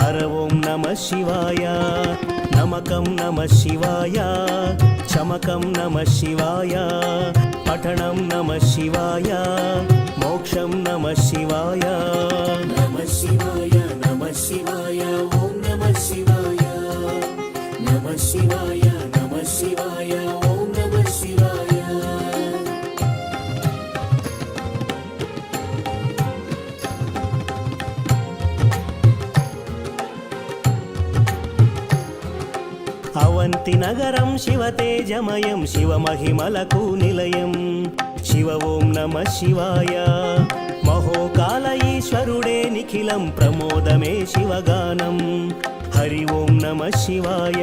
హర ఓం నమః శివాయ నమకం నమః శివాయ చమకం నమః శివాయ పఠనం నమః శివాయ మోక్షం నమః శివాయ నమః శివాయ నమః శివాయ ఓం నమః శివాయ నమః శివాయ నమః శివాయ ఓం నమః శివాయ అవంతి నగరం శివతేజమయం శివమహిమలకు నిలయం శివ ఓం నమ శివాయ మహోకాల ఈశ్వరుడే నిఖిలం ప్రమోదమే శివగానం హరి ఓం నమ శివాయ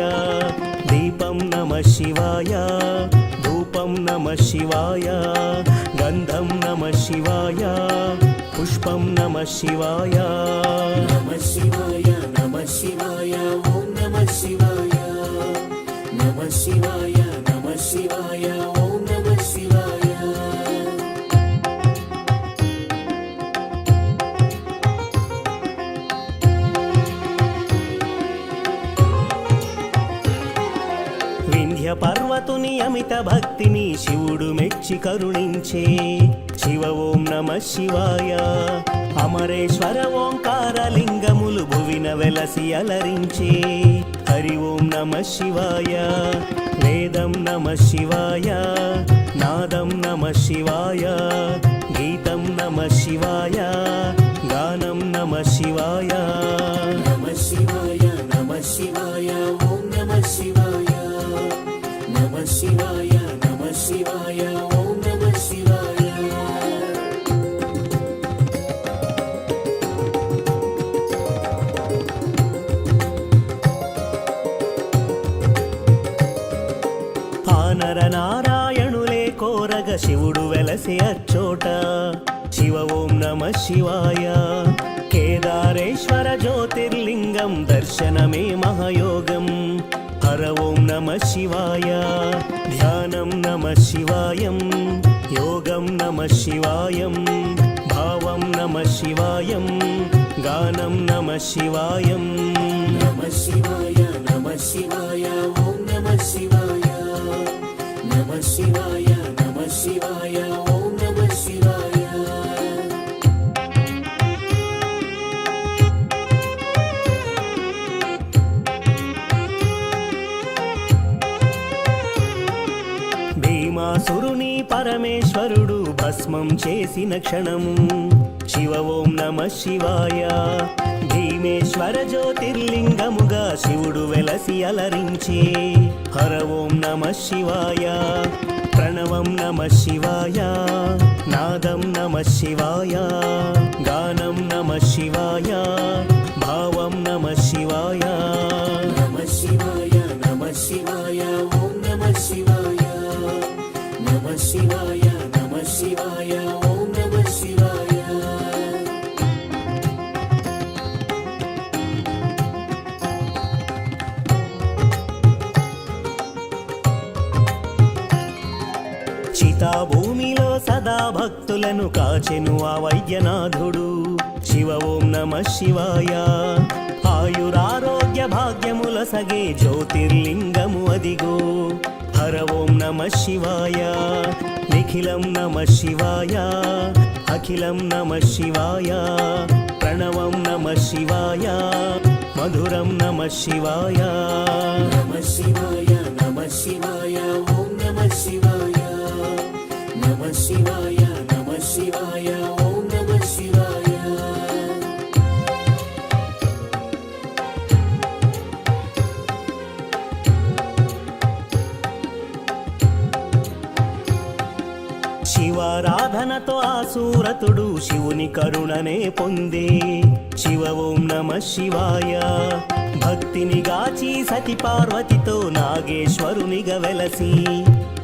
దీపం నమ శివాయ ధూపం నమ శివాయ గంధం నమ శివాయ పుష్పం నమ శివాయ నమ శివాయ నమ శివాయ ఓం నమ శివాయ నమ శివాయ నమ శివాయ ఓం నమ శివాయ వింధ్య పర్వతుని అమిత భక్తిని శివుడు మెచ్చి కరుణించే శివ ఓం నమ శివాయ అమరేశ్వర ఓంకార లింగములు భువిన వెలసి అలరించే హరి ఓం నమ శివాయ వేదం నమ శివాయ నాదం నమ శివాయ గీతం నమ శివాయ గానం నమ శివాయ నమ శివాయ నమ శివాయ ఓం నమ శివాయ నమ శివాయ నమ శివాయ ఓం నమ శివాయ ఆనర నారాయణులే కోరగ శివుడు వెలసి అచ్చోట శివ ఓం నమ శివాయ కేదారేశ్వర జ్యోతిర్లింగం దర్శనమే మహయోగం హర ఓం నమ శివాయ ధ్యానం నమ శివాయం యోగం నమ శివాయం భావం నమ శివాయం గానం నమ శివాయం నమ శివాయ నమ శివాయ ఓం నమ శివాయ నమ శివాయ నమ శివాయ ఓం నమ శివాయ భీమాసురుని పరమేశ్వరుడు భస్మం చేసిన క్షణము శివ ఓం నమ శివాయ భీమేశ్వర జ్యోతిర్లింగముగా శివుడు వెలసి అలరించే హర ఓం నమ శివాయ ప్రణవం నమ శివాయ నాదం నమ శివాయ గానం నమ శివాయ భావం నమ శివాయ నమ శివాయ నమ శివాయ ఓం నమ శివాయ నమ శివాయ నమ శివాయ ఓం నమ శివాయ చితాభూమిలో సదా భక్తులను కాచెను ఆ వైద్యనాథుడు శివ ఓం నమ శివాయ ఆయురారోగ్య భాగ్యముల సగే జ్యోతిర్లింగము అదిగో హర ఓం నమ శివాయ నిఖిలం నమ శివాయ అఖిలం నమ శివాయ ప్రణవం నమ శివాయ మధురం నమ శివాయ నమ శివాయ నమ శివాయ ఓం నమ శివాయ నమ శివాయ నమ శివాయ ఓం నమ శివాయ శివారాధనతో ఆ సూరతుడు శివుని కరుణనే పొందే శివ ఓం నమ శివాయ భక్తిని గాచి సతి పార్వతితో నాగేశ్వరునిగా వెలసి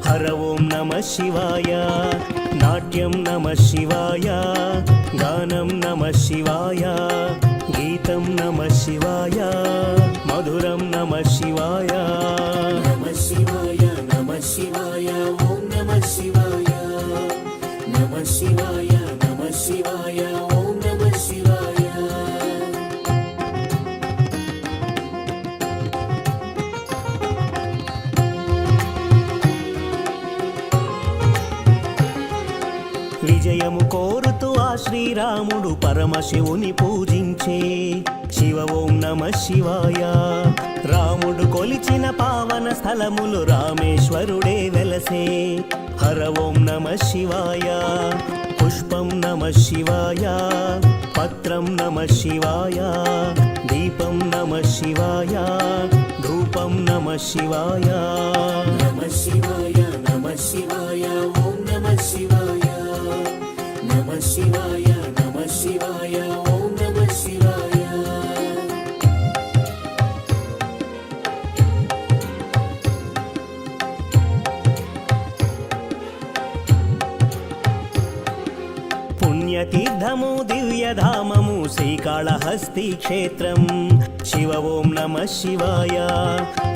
హర ఓం నమ శివాయ నాట్యం నమ శివాయ గానం నమ శివాయ గీతం నమ శివాయ మధురం నమ శివాయ నమ శివాయ నమ శివాయ ఓం నమ శివాయ నమ శివాయ నమ శివాయ ఓం నమ శివాయ విజయము కోరుతూ ఆ శ్రీరాముడు పరమశివుని పూజించే శివ ఓం నమ శివాయ రాముడు కొలిచిన పావన స్థలములు రామేశ్వరుడే వెలసే హర ఓం నమ శివాయ పుష్పం నమ శివాయ పత్రం నమ శివాయ దీపం నమ శివాయ ధూపం ఓం నమః శివాయ నమః శివాయ నమః శివాయ ఓం నమః శివాయ నమః శివాయ నమః శివాయ ఓం నమః శివాయ పుణ్యతీర్థము దివ్యధామము శ్రీకాళహస్తి క్షేత్రం శివ ఓం నమః శివాయ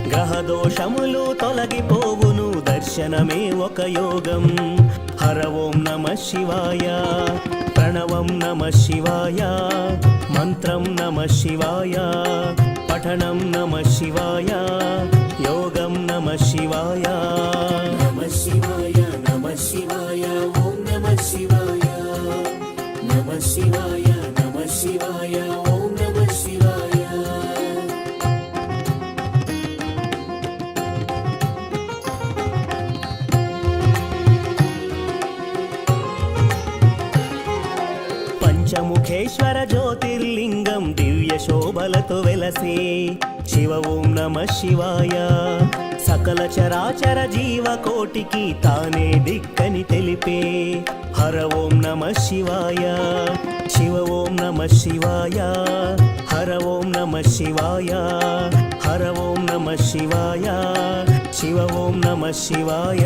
గ్రహదోషములు తొలగిపోవును దర్శనమే ఒక యోగం హర ఓం నమః శివాయ ప్రణవం నమః శివాయ మంత్రం నమః శివాయ పఠనం నమః శివాయ యోగం నమః శివాయ నమః శివాయ నమః శివాయ ఓం నమః శివాయ నమః శివాయ నమః శివాయ ఓం నమః శివాయ పంచముఖేశ్వర జ్యోతిర్లింగం దివ్య శోభలతో వెలసే శివ ఓం నమః శివాయ సకల చరాచర జీవకోటికి తానే దిక్కని తెలిపే హర ఓం నమః శివాయ శివ ఓం నమః శివాయ హర ఓం నమః శివాయ హర ఓం నమః శివాయ శివ ఓం నమః శివాయ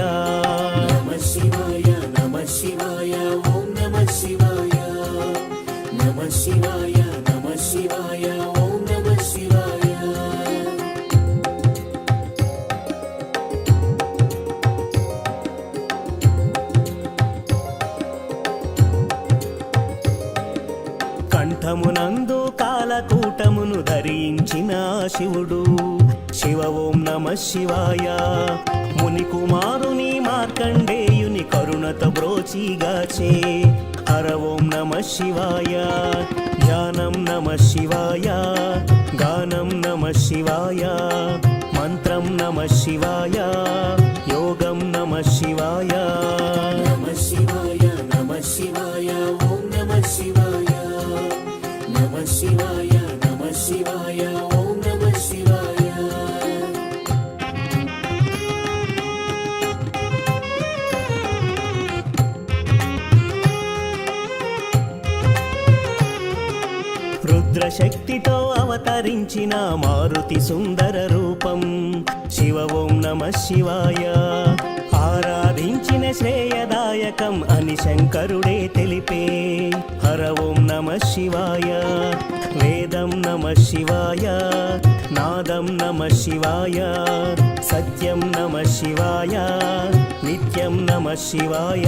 నమః శివాయ నమః శివాయ ఓం నమః శివాయ నమః శివాయ నమః శివాయ ఓం నమః శివాయ కంఠమునందు కాలకూటమును ధరించిన శివుడు శివ ఓం నమః శివాయ ముని కుమారుని మార్కండేయుని కరుణత బ్రోచిగాచే హర ఓం నమః శివాయ ధ్యానం నమః శివాయ గానం నమః శివాయ మంత్రం నమః శివాయ యోగం నమః శివాయ నమః శివాయ నమః శివాయ ఓం నమః శివాయ నమః శివాయ నమః శివాయ ఓం నమః శివాయ రుద్రశక్తితో అవతరించిన మారుతి సుందర రూపం శివ ఓం నమః శివాయ ఆరాధించిన శ్రేయదాయకం అని శంకరుడే తెలిపే హర ఓం నమః శివాయ వేదం నమః శివాయ నాదం నమః శివాయ సత్యం నమః శివాయ నిత్యం నమః శివాయ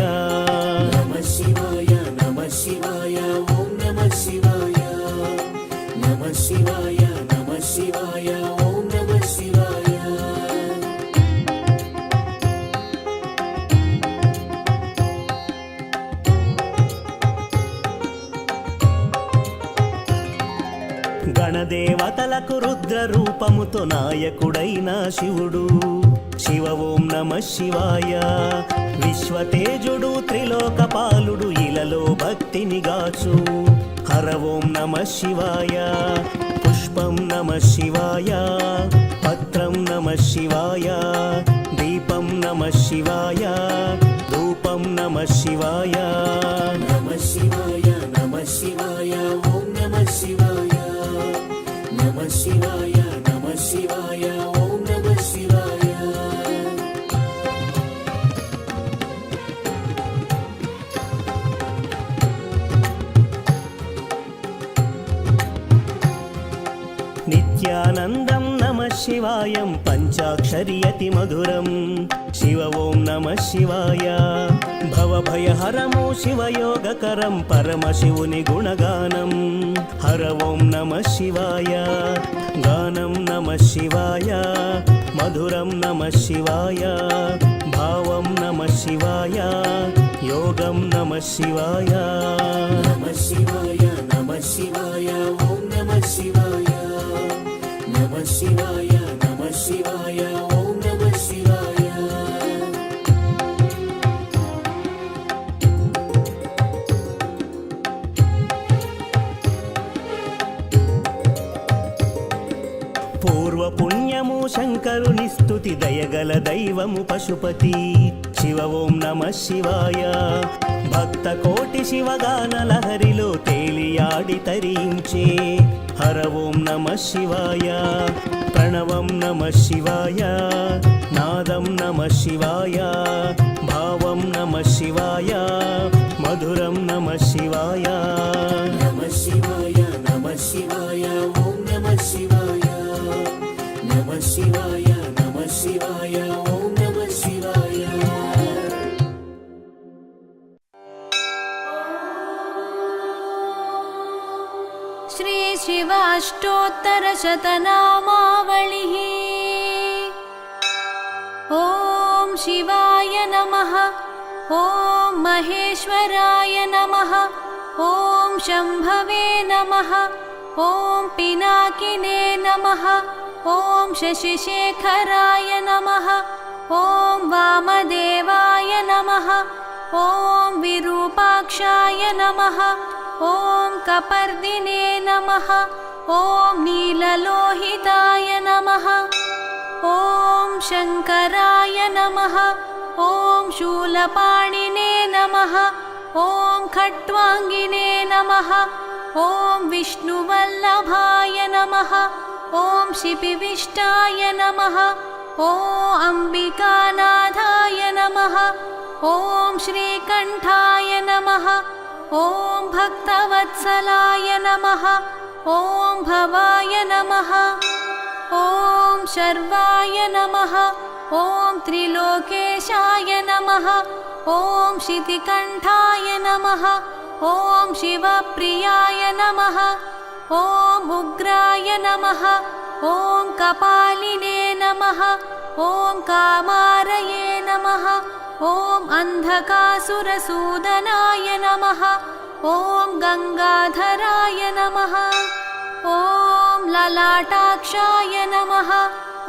నమః శివాయ నమః శివాయ ఓం నమః శివాయ నమః శివాయ నమః శివాయ ఓం నమః శివాయ గణదేవతలకు రుద్ర రూపముతో నాయకుడైన శివుడు శివ ఓం నమః శివాయ విశ్వతేజుడు త్రిలోకపాలుడు ఇలలో భక్తిని గాచు హర ఓం నమః శివాయ పుష్పం నమః శివాయ పత్రం నమః శివాయ దీపం నమః శివాయ ధూపం నమః శివాయ నమః శివాయ నమః శివాయ ఓం నమః శివాయ నమః శివాయ నమః శివాయ ఓం నమః శివాయ నిత్యానందం నమః శివాయం పంచాక్షరి అతి మధురం శివ ఓం నమః శివాయ భవభయహరము శివయోగకరం పరమశివుని గుణగానం హర ఓం నమః శివాయ గానం నమః శివాయ మధురం నమః శివాయ భావం నమః శివాయ యోగం నమః శివాయ నమః శివాయ నమః శివాయ ఓం నమః శివాయ నమః శివాయ నమః శివాయ ఓం నమః శివాయ పూర్వ పుణ్యము శంకరుని స్తుతి దయగల దైవము పశుపతి శివ ఓం నమః శివాయ భక్త కోటి శివగాన లహరిలో తేలియాడి తరించే హర ఓం నమః శివాయ ప్రణవం నమః శివాయ నాదం నమః శివాయ భావం నమః శివాయ మధురం నమః శివాయ నమః శివాయ నమః శివాయ ఓం నమః శివాయ నమః శివాయ నమః శివాయ ఓం నమః శివాయ श्री शिवाष्टोत्तरशतनामावलिः ॐ शिवाय नमः ॐ महेश्वराय नमः ॐ शम्भवे नमः ॐ पिनाकिने नमः ॐ शशिशेखराय नमः ॐ वामदेवाय नमः ॐ विरूपाक्षाय नमः ॐ कपर्दिने नमः ॐ नीललोहिताय नमः ॐ शङ्कराय नमः ॐ शूलपाणिने नमः ॐ खट्वाङ्गिने नमः ॐ विष्णुवल्लभाय नमः ॐ शिपिविष्टाय नमः ॐ अम्बिकानाथाय नमः ॐ श्रीकण्ठाय नमः ॐ भक्तवत्सलाय नमः ॐ भवाय नमः ॐ शर्वाय नमः ॐ त्रिलोकेशाय नमः ॐ शितिकण्ठाय नमः ॐ शिवप्रियाय नमः ॐ उग्राय नमः ॐ कपालिने नमः ॐ कामारये नमः ॐ अन्धकासुरसूदनाय नमः ॐ गङ्गाधराय नमः ॐ ललाटाक्षाय नमः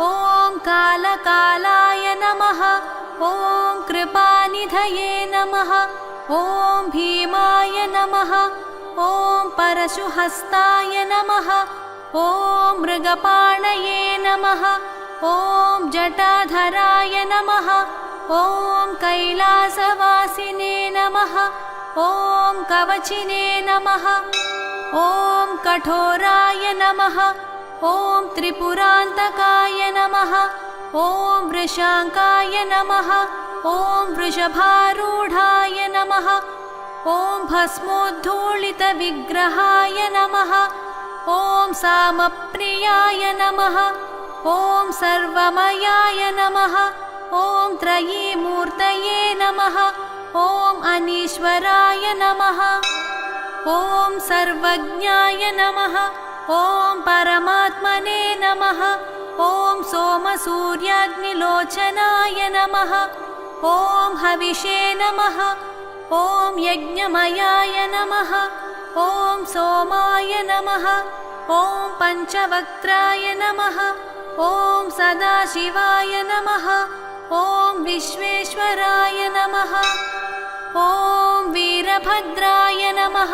ॐ कालकालाय नमः ॐ कृपानिधये नमः ॐ भीमाय नमः ॐ परशुहस्ताय नमः ॐ मृगपाणये नमः ॐ जटाधराय नमः ॐ कैलासवासिने नमः ॐ कवचिने नमः ॐ कठोराय नमः ॐ त्रिपुरान्तकाय नमः ॐ वृषाङ्काय नमः ॐ वृषभारूढाय नमः ॐ भस्मोद्धूलितविग्रहाय नमः ॐ सामप्रियाय नमः ॐ सर्वमयाय नमः ॐ त्रयीमूर्तये नमः ॐ अनीश्वराय नमः ॐ सर्वज्ञाय नमः ॐ परमात्मने नमः ॐ सोमसूर्याग्निलोचनाय नमः ॐ हविषे नमः ॐ यज्ञमयाय नमः ॐ सोमाय नमः ॐ पञ्चवक्त्राय नमः ॐ सदाशिवाय नमः ॐ विश्वेश्वराय नमः ॐ वीरभद्राय नमः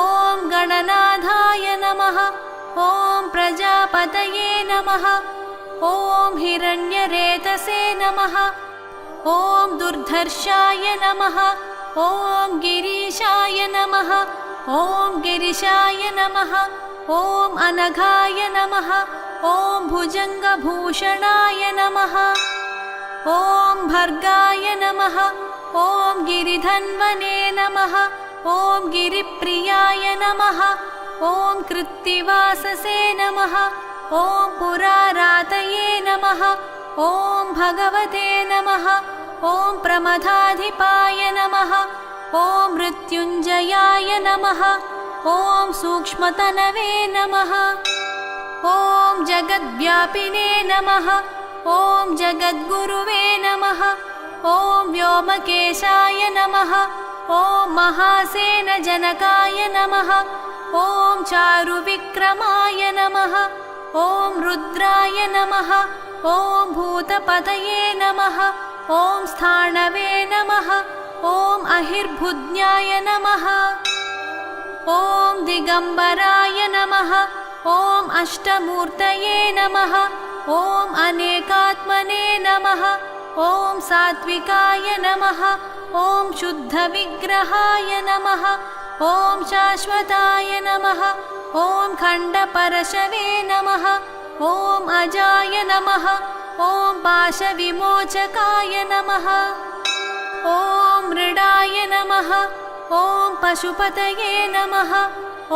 ॐ गणनाथाय नमः ॐ प्रजापतये नमः ॐ हिरण्यरेतसे नमः ॐ दुर्धर्षाय नमः ॐ गिरीशाय नमः ॐ गिरिशाय नमः ॐ अनघाय नमः ॐ भुजङ्गभूषणाय नमः ॐ भर्गाय नमः ॐ गिरिधन्वने नमः ॐ गिरिप्रियाय नमः ॐ कृत्तिवाससे नमः ॐ पुरारातये नमः ॐ भगवते नमः ॐ प्रमथाधिपाय नमः ॐ मृत्युञ्जयाय नमः ॐ सूक्ष्मतनवे नमः ॐ जगद्व्यापिने नमः ॐ जगद्गुरुवे नमः ॐ व्योमकेशाय नमः ॐ महासेनजनकाय नमः ॐ चारुविक्रमाय नमः ॐ रुद्राय नमः ॐ भूतपतये नमः ॐ स्थाणवे नमः ॐ अहिर्भुज्ञाय नमः ॐ दिगम्बराय नमः ॐ अष्टमूर्तये नमः ॐ अनेकात्मने नमः ॐ सात्विकाय नमः ॐ शुद्धविग्रहाय नमः ॐ शाश्वताय नमः ॐ खण्डपरशवे नमः ॐ अजाय नमः ॐ पाशविमोचकाय नमः ॐ मृडाय नमः ॐ पशुपतये नमः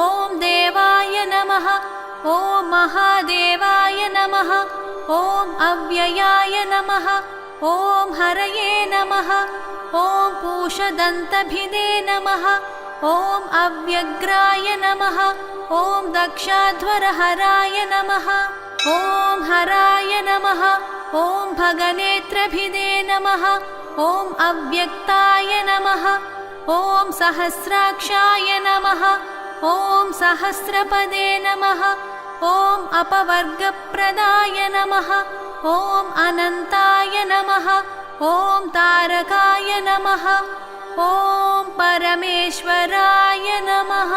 ॐ देवाय नमः ॐ महादेवाय नमः ॐ अव्ययाय नमः ॐ हरये नमः ॐ पूषदन्तभिदे नमः ॐ अव्यग्राय नमः ॐ दक्षाध्वरहराय नमः ॐ हराय नमः ॐ भगनेत्रभिदे नमः ॐ अव्यक्ताय नमः ॐ सहस्राक्षाय नमः ॐ सहस्रपदे नमः ॐ अपवर्गप्रदाय नमः ॐ अनन्ताय नमः ॐ तारकाय नमः ॐ परमेश्वराय नमः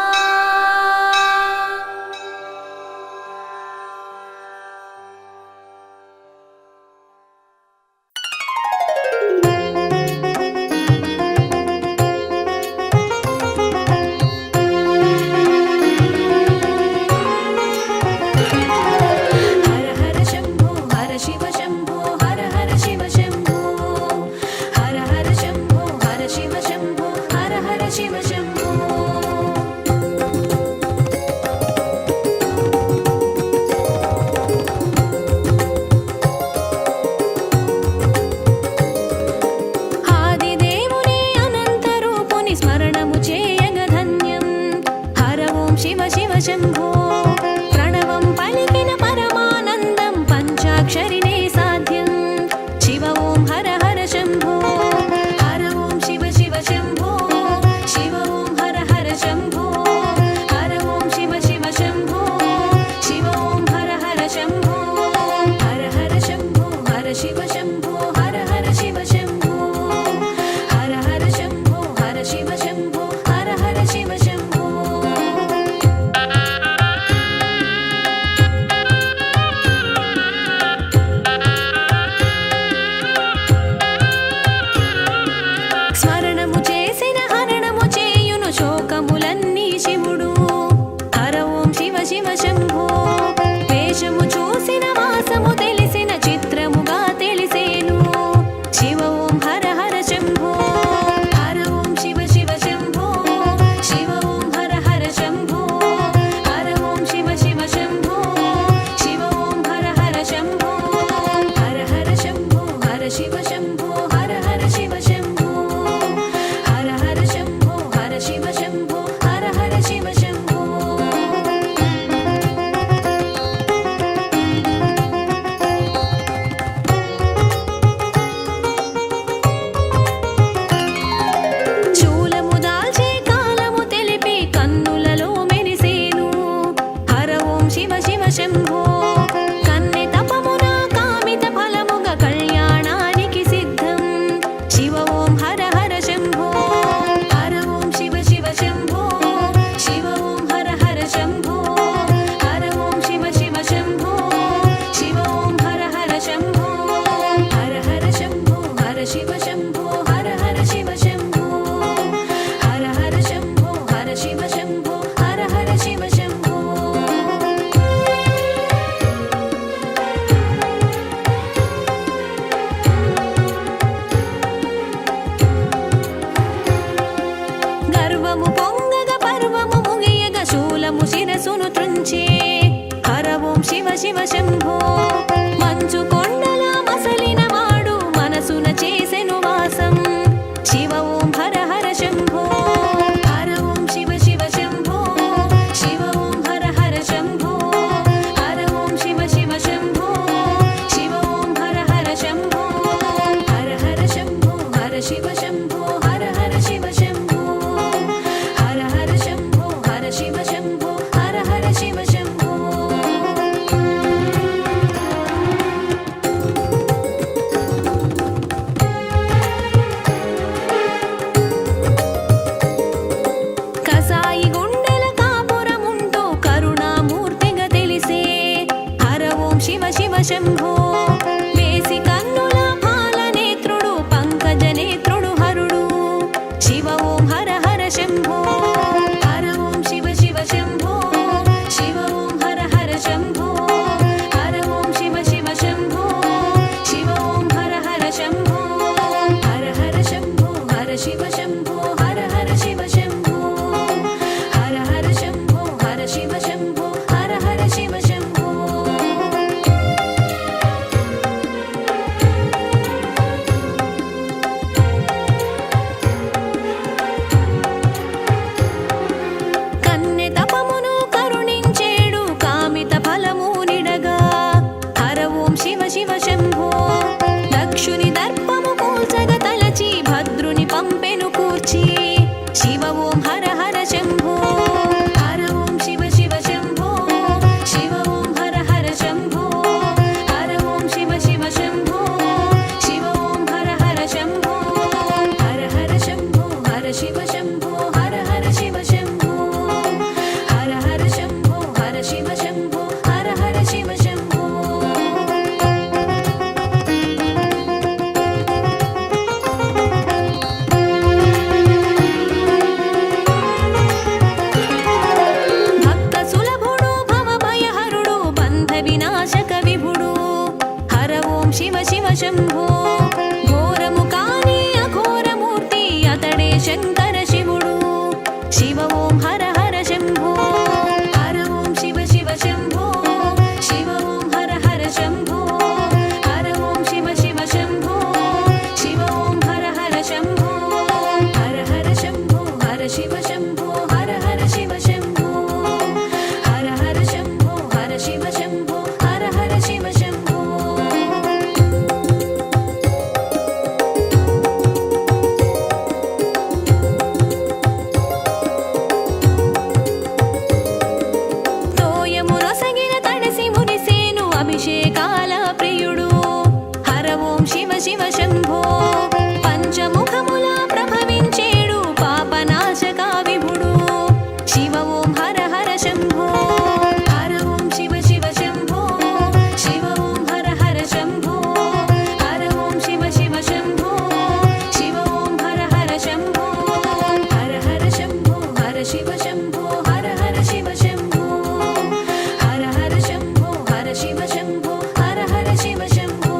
శంభో పంచముఖముల ప్రభవించేడు పాపనాశక విభుడు శివ ఓం హర హర శంభో హర ఓం శివ శివ శంభో శివ ఓం హర హర శంభో హర ఓం శివ శివ శంభో శివ ఓం హర హర శంభో హర హర శంభో హర శివ శంభో హర హర శివ శంభో హర హర శంభో హర శివ శంభో హర హర శివ శంభో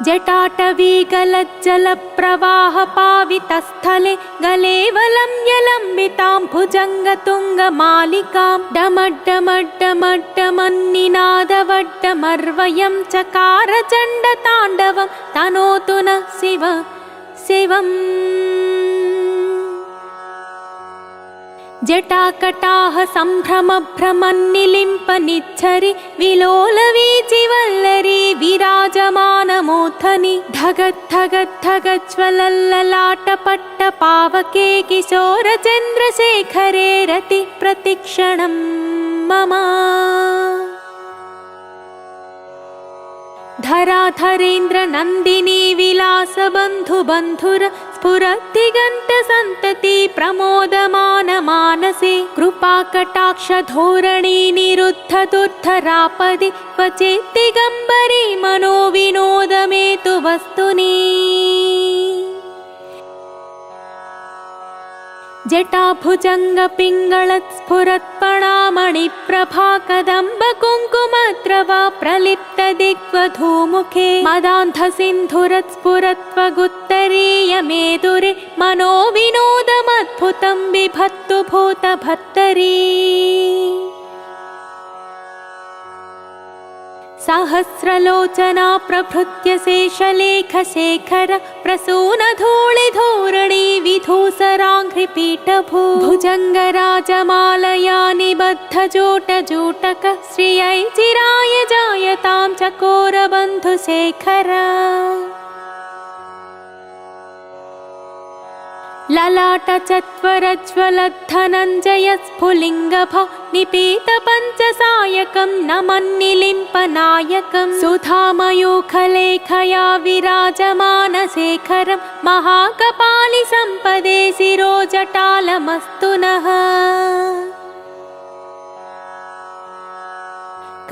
जटाटवीगलज्जलप्रवाहपावितस्थले गलेवलं यलम्बितां भुजङ्गतुङ्गमालिकां डमड्डमड्डमड्डमन्निनादवड्डमर्वयं चकार चण्डताण्डवं तनोतु नः शिवम् जटाकटाह सम्भ्रमभ्रमन्निलिम्पनिच्छरि विलोलवीचिवल्लरी विराजमानमूर्धनि धगद्धगद्धगज्ज्वलल्ललाटपट्टपावके किशोरचन्द्रशेखरे रति प्रतिक्षणं मम धराधरेन्द्र नन्दिनी विलास बन्धुर स्फुरद्दिगन्तसन्तति प्रमोदमान मानसे कृपाकटाक्ष धोरणी निरुद्ध दुर्धरापदि क्वचिद्दिगम्बरी मनो विनोदमेतु वस्तुनि जटाभुजङ्गपिङ्गळत्स्फुरत्पणामणिप्रभा कदम्बकुङ्कुमद्रवा प्रलिप्तदिग्वधूमुखे मदान्धसिन्धुरत्स्फुरत्वगुत्तरीयमेदुरे मनो विनोदमद्भुतं बिभत्तु भूतभत्तरी सहस्रलोचना प्रभृत्य शेषलेखशेखर प्रसूनधूलिधोरणी विधूसराङ्घ्रिपीठभू भुजङ्गराजमालया निबद्धजूटजूटक श्रियै चिराय जायतां चकोरबन्धुशेखर ललाटचत्वरज्वलद्धनञ्जय स्फुलिङ्गभा निपीतपञ्चसायकं नमन्निलिम्पनायकं सुधामयूखलेखया विराजमानशेखरं महाकपालि सम्पदे शिरोजटालमस्तु नः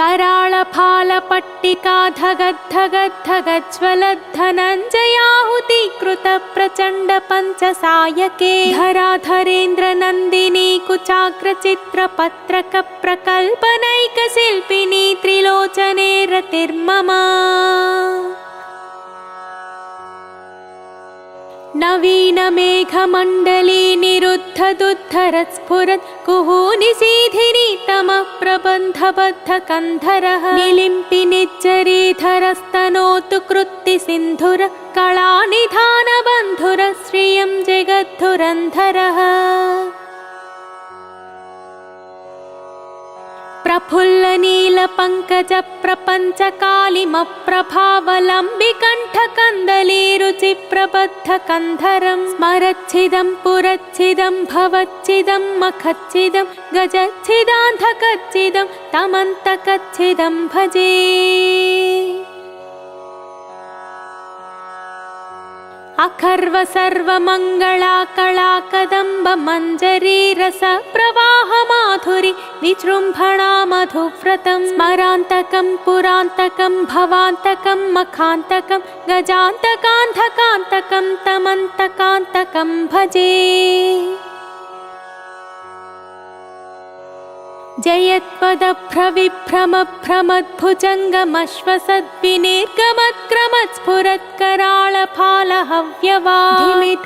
कराळफालपट्टिका धगद्धगद्धगज्ज्वलद्धनञ्जयाहुतीकृत प्रचण्ड पञ्चसायके धराधरेन्द्र नन्दिनी कुचाग्रचित्रपत्रक प्रकल्पनैकशिल्पिनी त्रिलोचने रतिर्मम नवीनमेघमण्डली निरुद्धदुद्धरस्फुरत् कुहूनिशीधिनी तमः प्रबन्धबद्धकन्धरः निलिम्पिनिज्जरीधरस्तनोतु कृत्तिसिन्धुर कलानिधानबन्धुर श्रियं जगद्धुरन्धरः प्रफुल्लनीलपङ्कज प्रपञ्चकालिमप्रभावलम्बिकण्ठकन्दलीरुचिप्रबद्धकन्धरं स्मरच्छिदं पुरच्छिदं भवच्छिदं मखच्छिदं गजच्छिदान्धकच्छिदं तमन्तकच्छिदं भजे अखर्व सर्वमङ्गला कला कदम्ब मञ्जरी रस प्रवाह माधुरी विजृम्भणा मधुव्रतं स्मरान्तकं पुरान्तकं भवान्तकं मखान्तकं गजान्तकान्धकान्तकं तमन्तकान्तकं भजे जयत्वदभ्रविभ्रमभ्रमद्भुजङ्गमश्वसद्विनिर्गमक्रमत्स्फुरत्कराळफालहव्यवा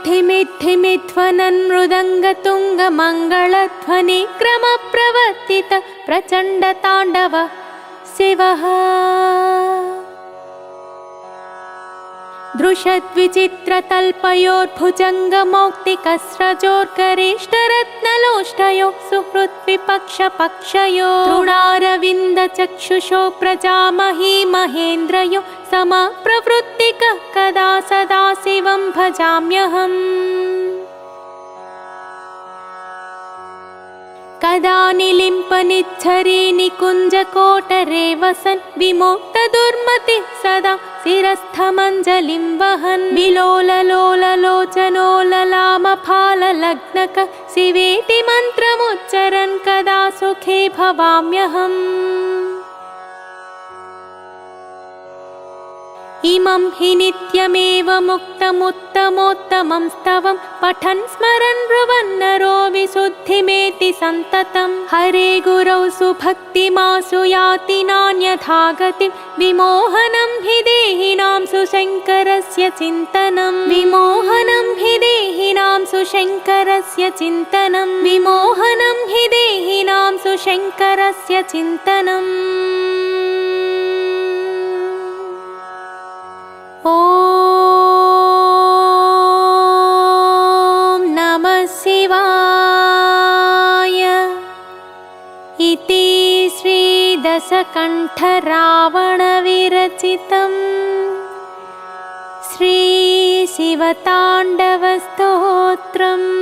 धिमिद्धिमिध्वनन् मृदङ्गतुङ्गमङ्गलध्वनिक्रमप्रवर्तित प्रचण्डताण्डव शिवः दृशद्विचित्रतल्पयोर्भुजङ्गमौक्तिकस्रजोर्गरेष्ठरत्नलोष्टयो सुहृद्विपक्षपक्षयो तृणारविन्दचक्षुषो प्रजामही महेन्द्रयो समप्रवृत्तिकः कदा सदा शिवं भजाम्यहम् कदा निलिम्पनिच्छरी निकुञ्जकोटरे वसन् विमुक्तदुर्मतिः सदा शिरस्थमञ्जलिं वहन् विलोललोललोचनोललामफाललग्नक शिवेति मन्त्रमुच्चरन् कदा सुखे भवाम्यहम् इमं हि नित्यमेव मुक्तमुत्तमोत्तमं स्तवं पठन् स्मरन् ब्रुवन्नरो विशुद्धिमेति सन्ततं हरे गुरौ सुभक्तिमासु याति नान्यथा गतिं विमोहनं हि देहिनां सुशुद्धिं सुशङ्करस्य चिन्तनं विमोहनं हि देहिनां सुशङ्करस्य चिन्तनं विमोहनं हि देहिनां सुशङ्करस्य चिन्तनम् ॐ नमः शिवाय इति श्रीदशकण्ठरावणविरचितं श्रीशिवताण्डवस्तोत्रम्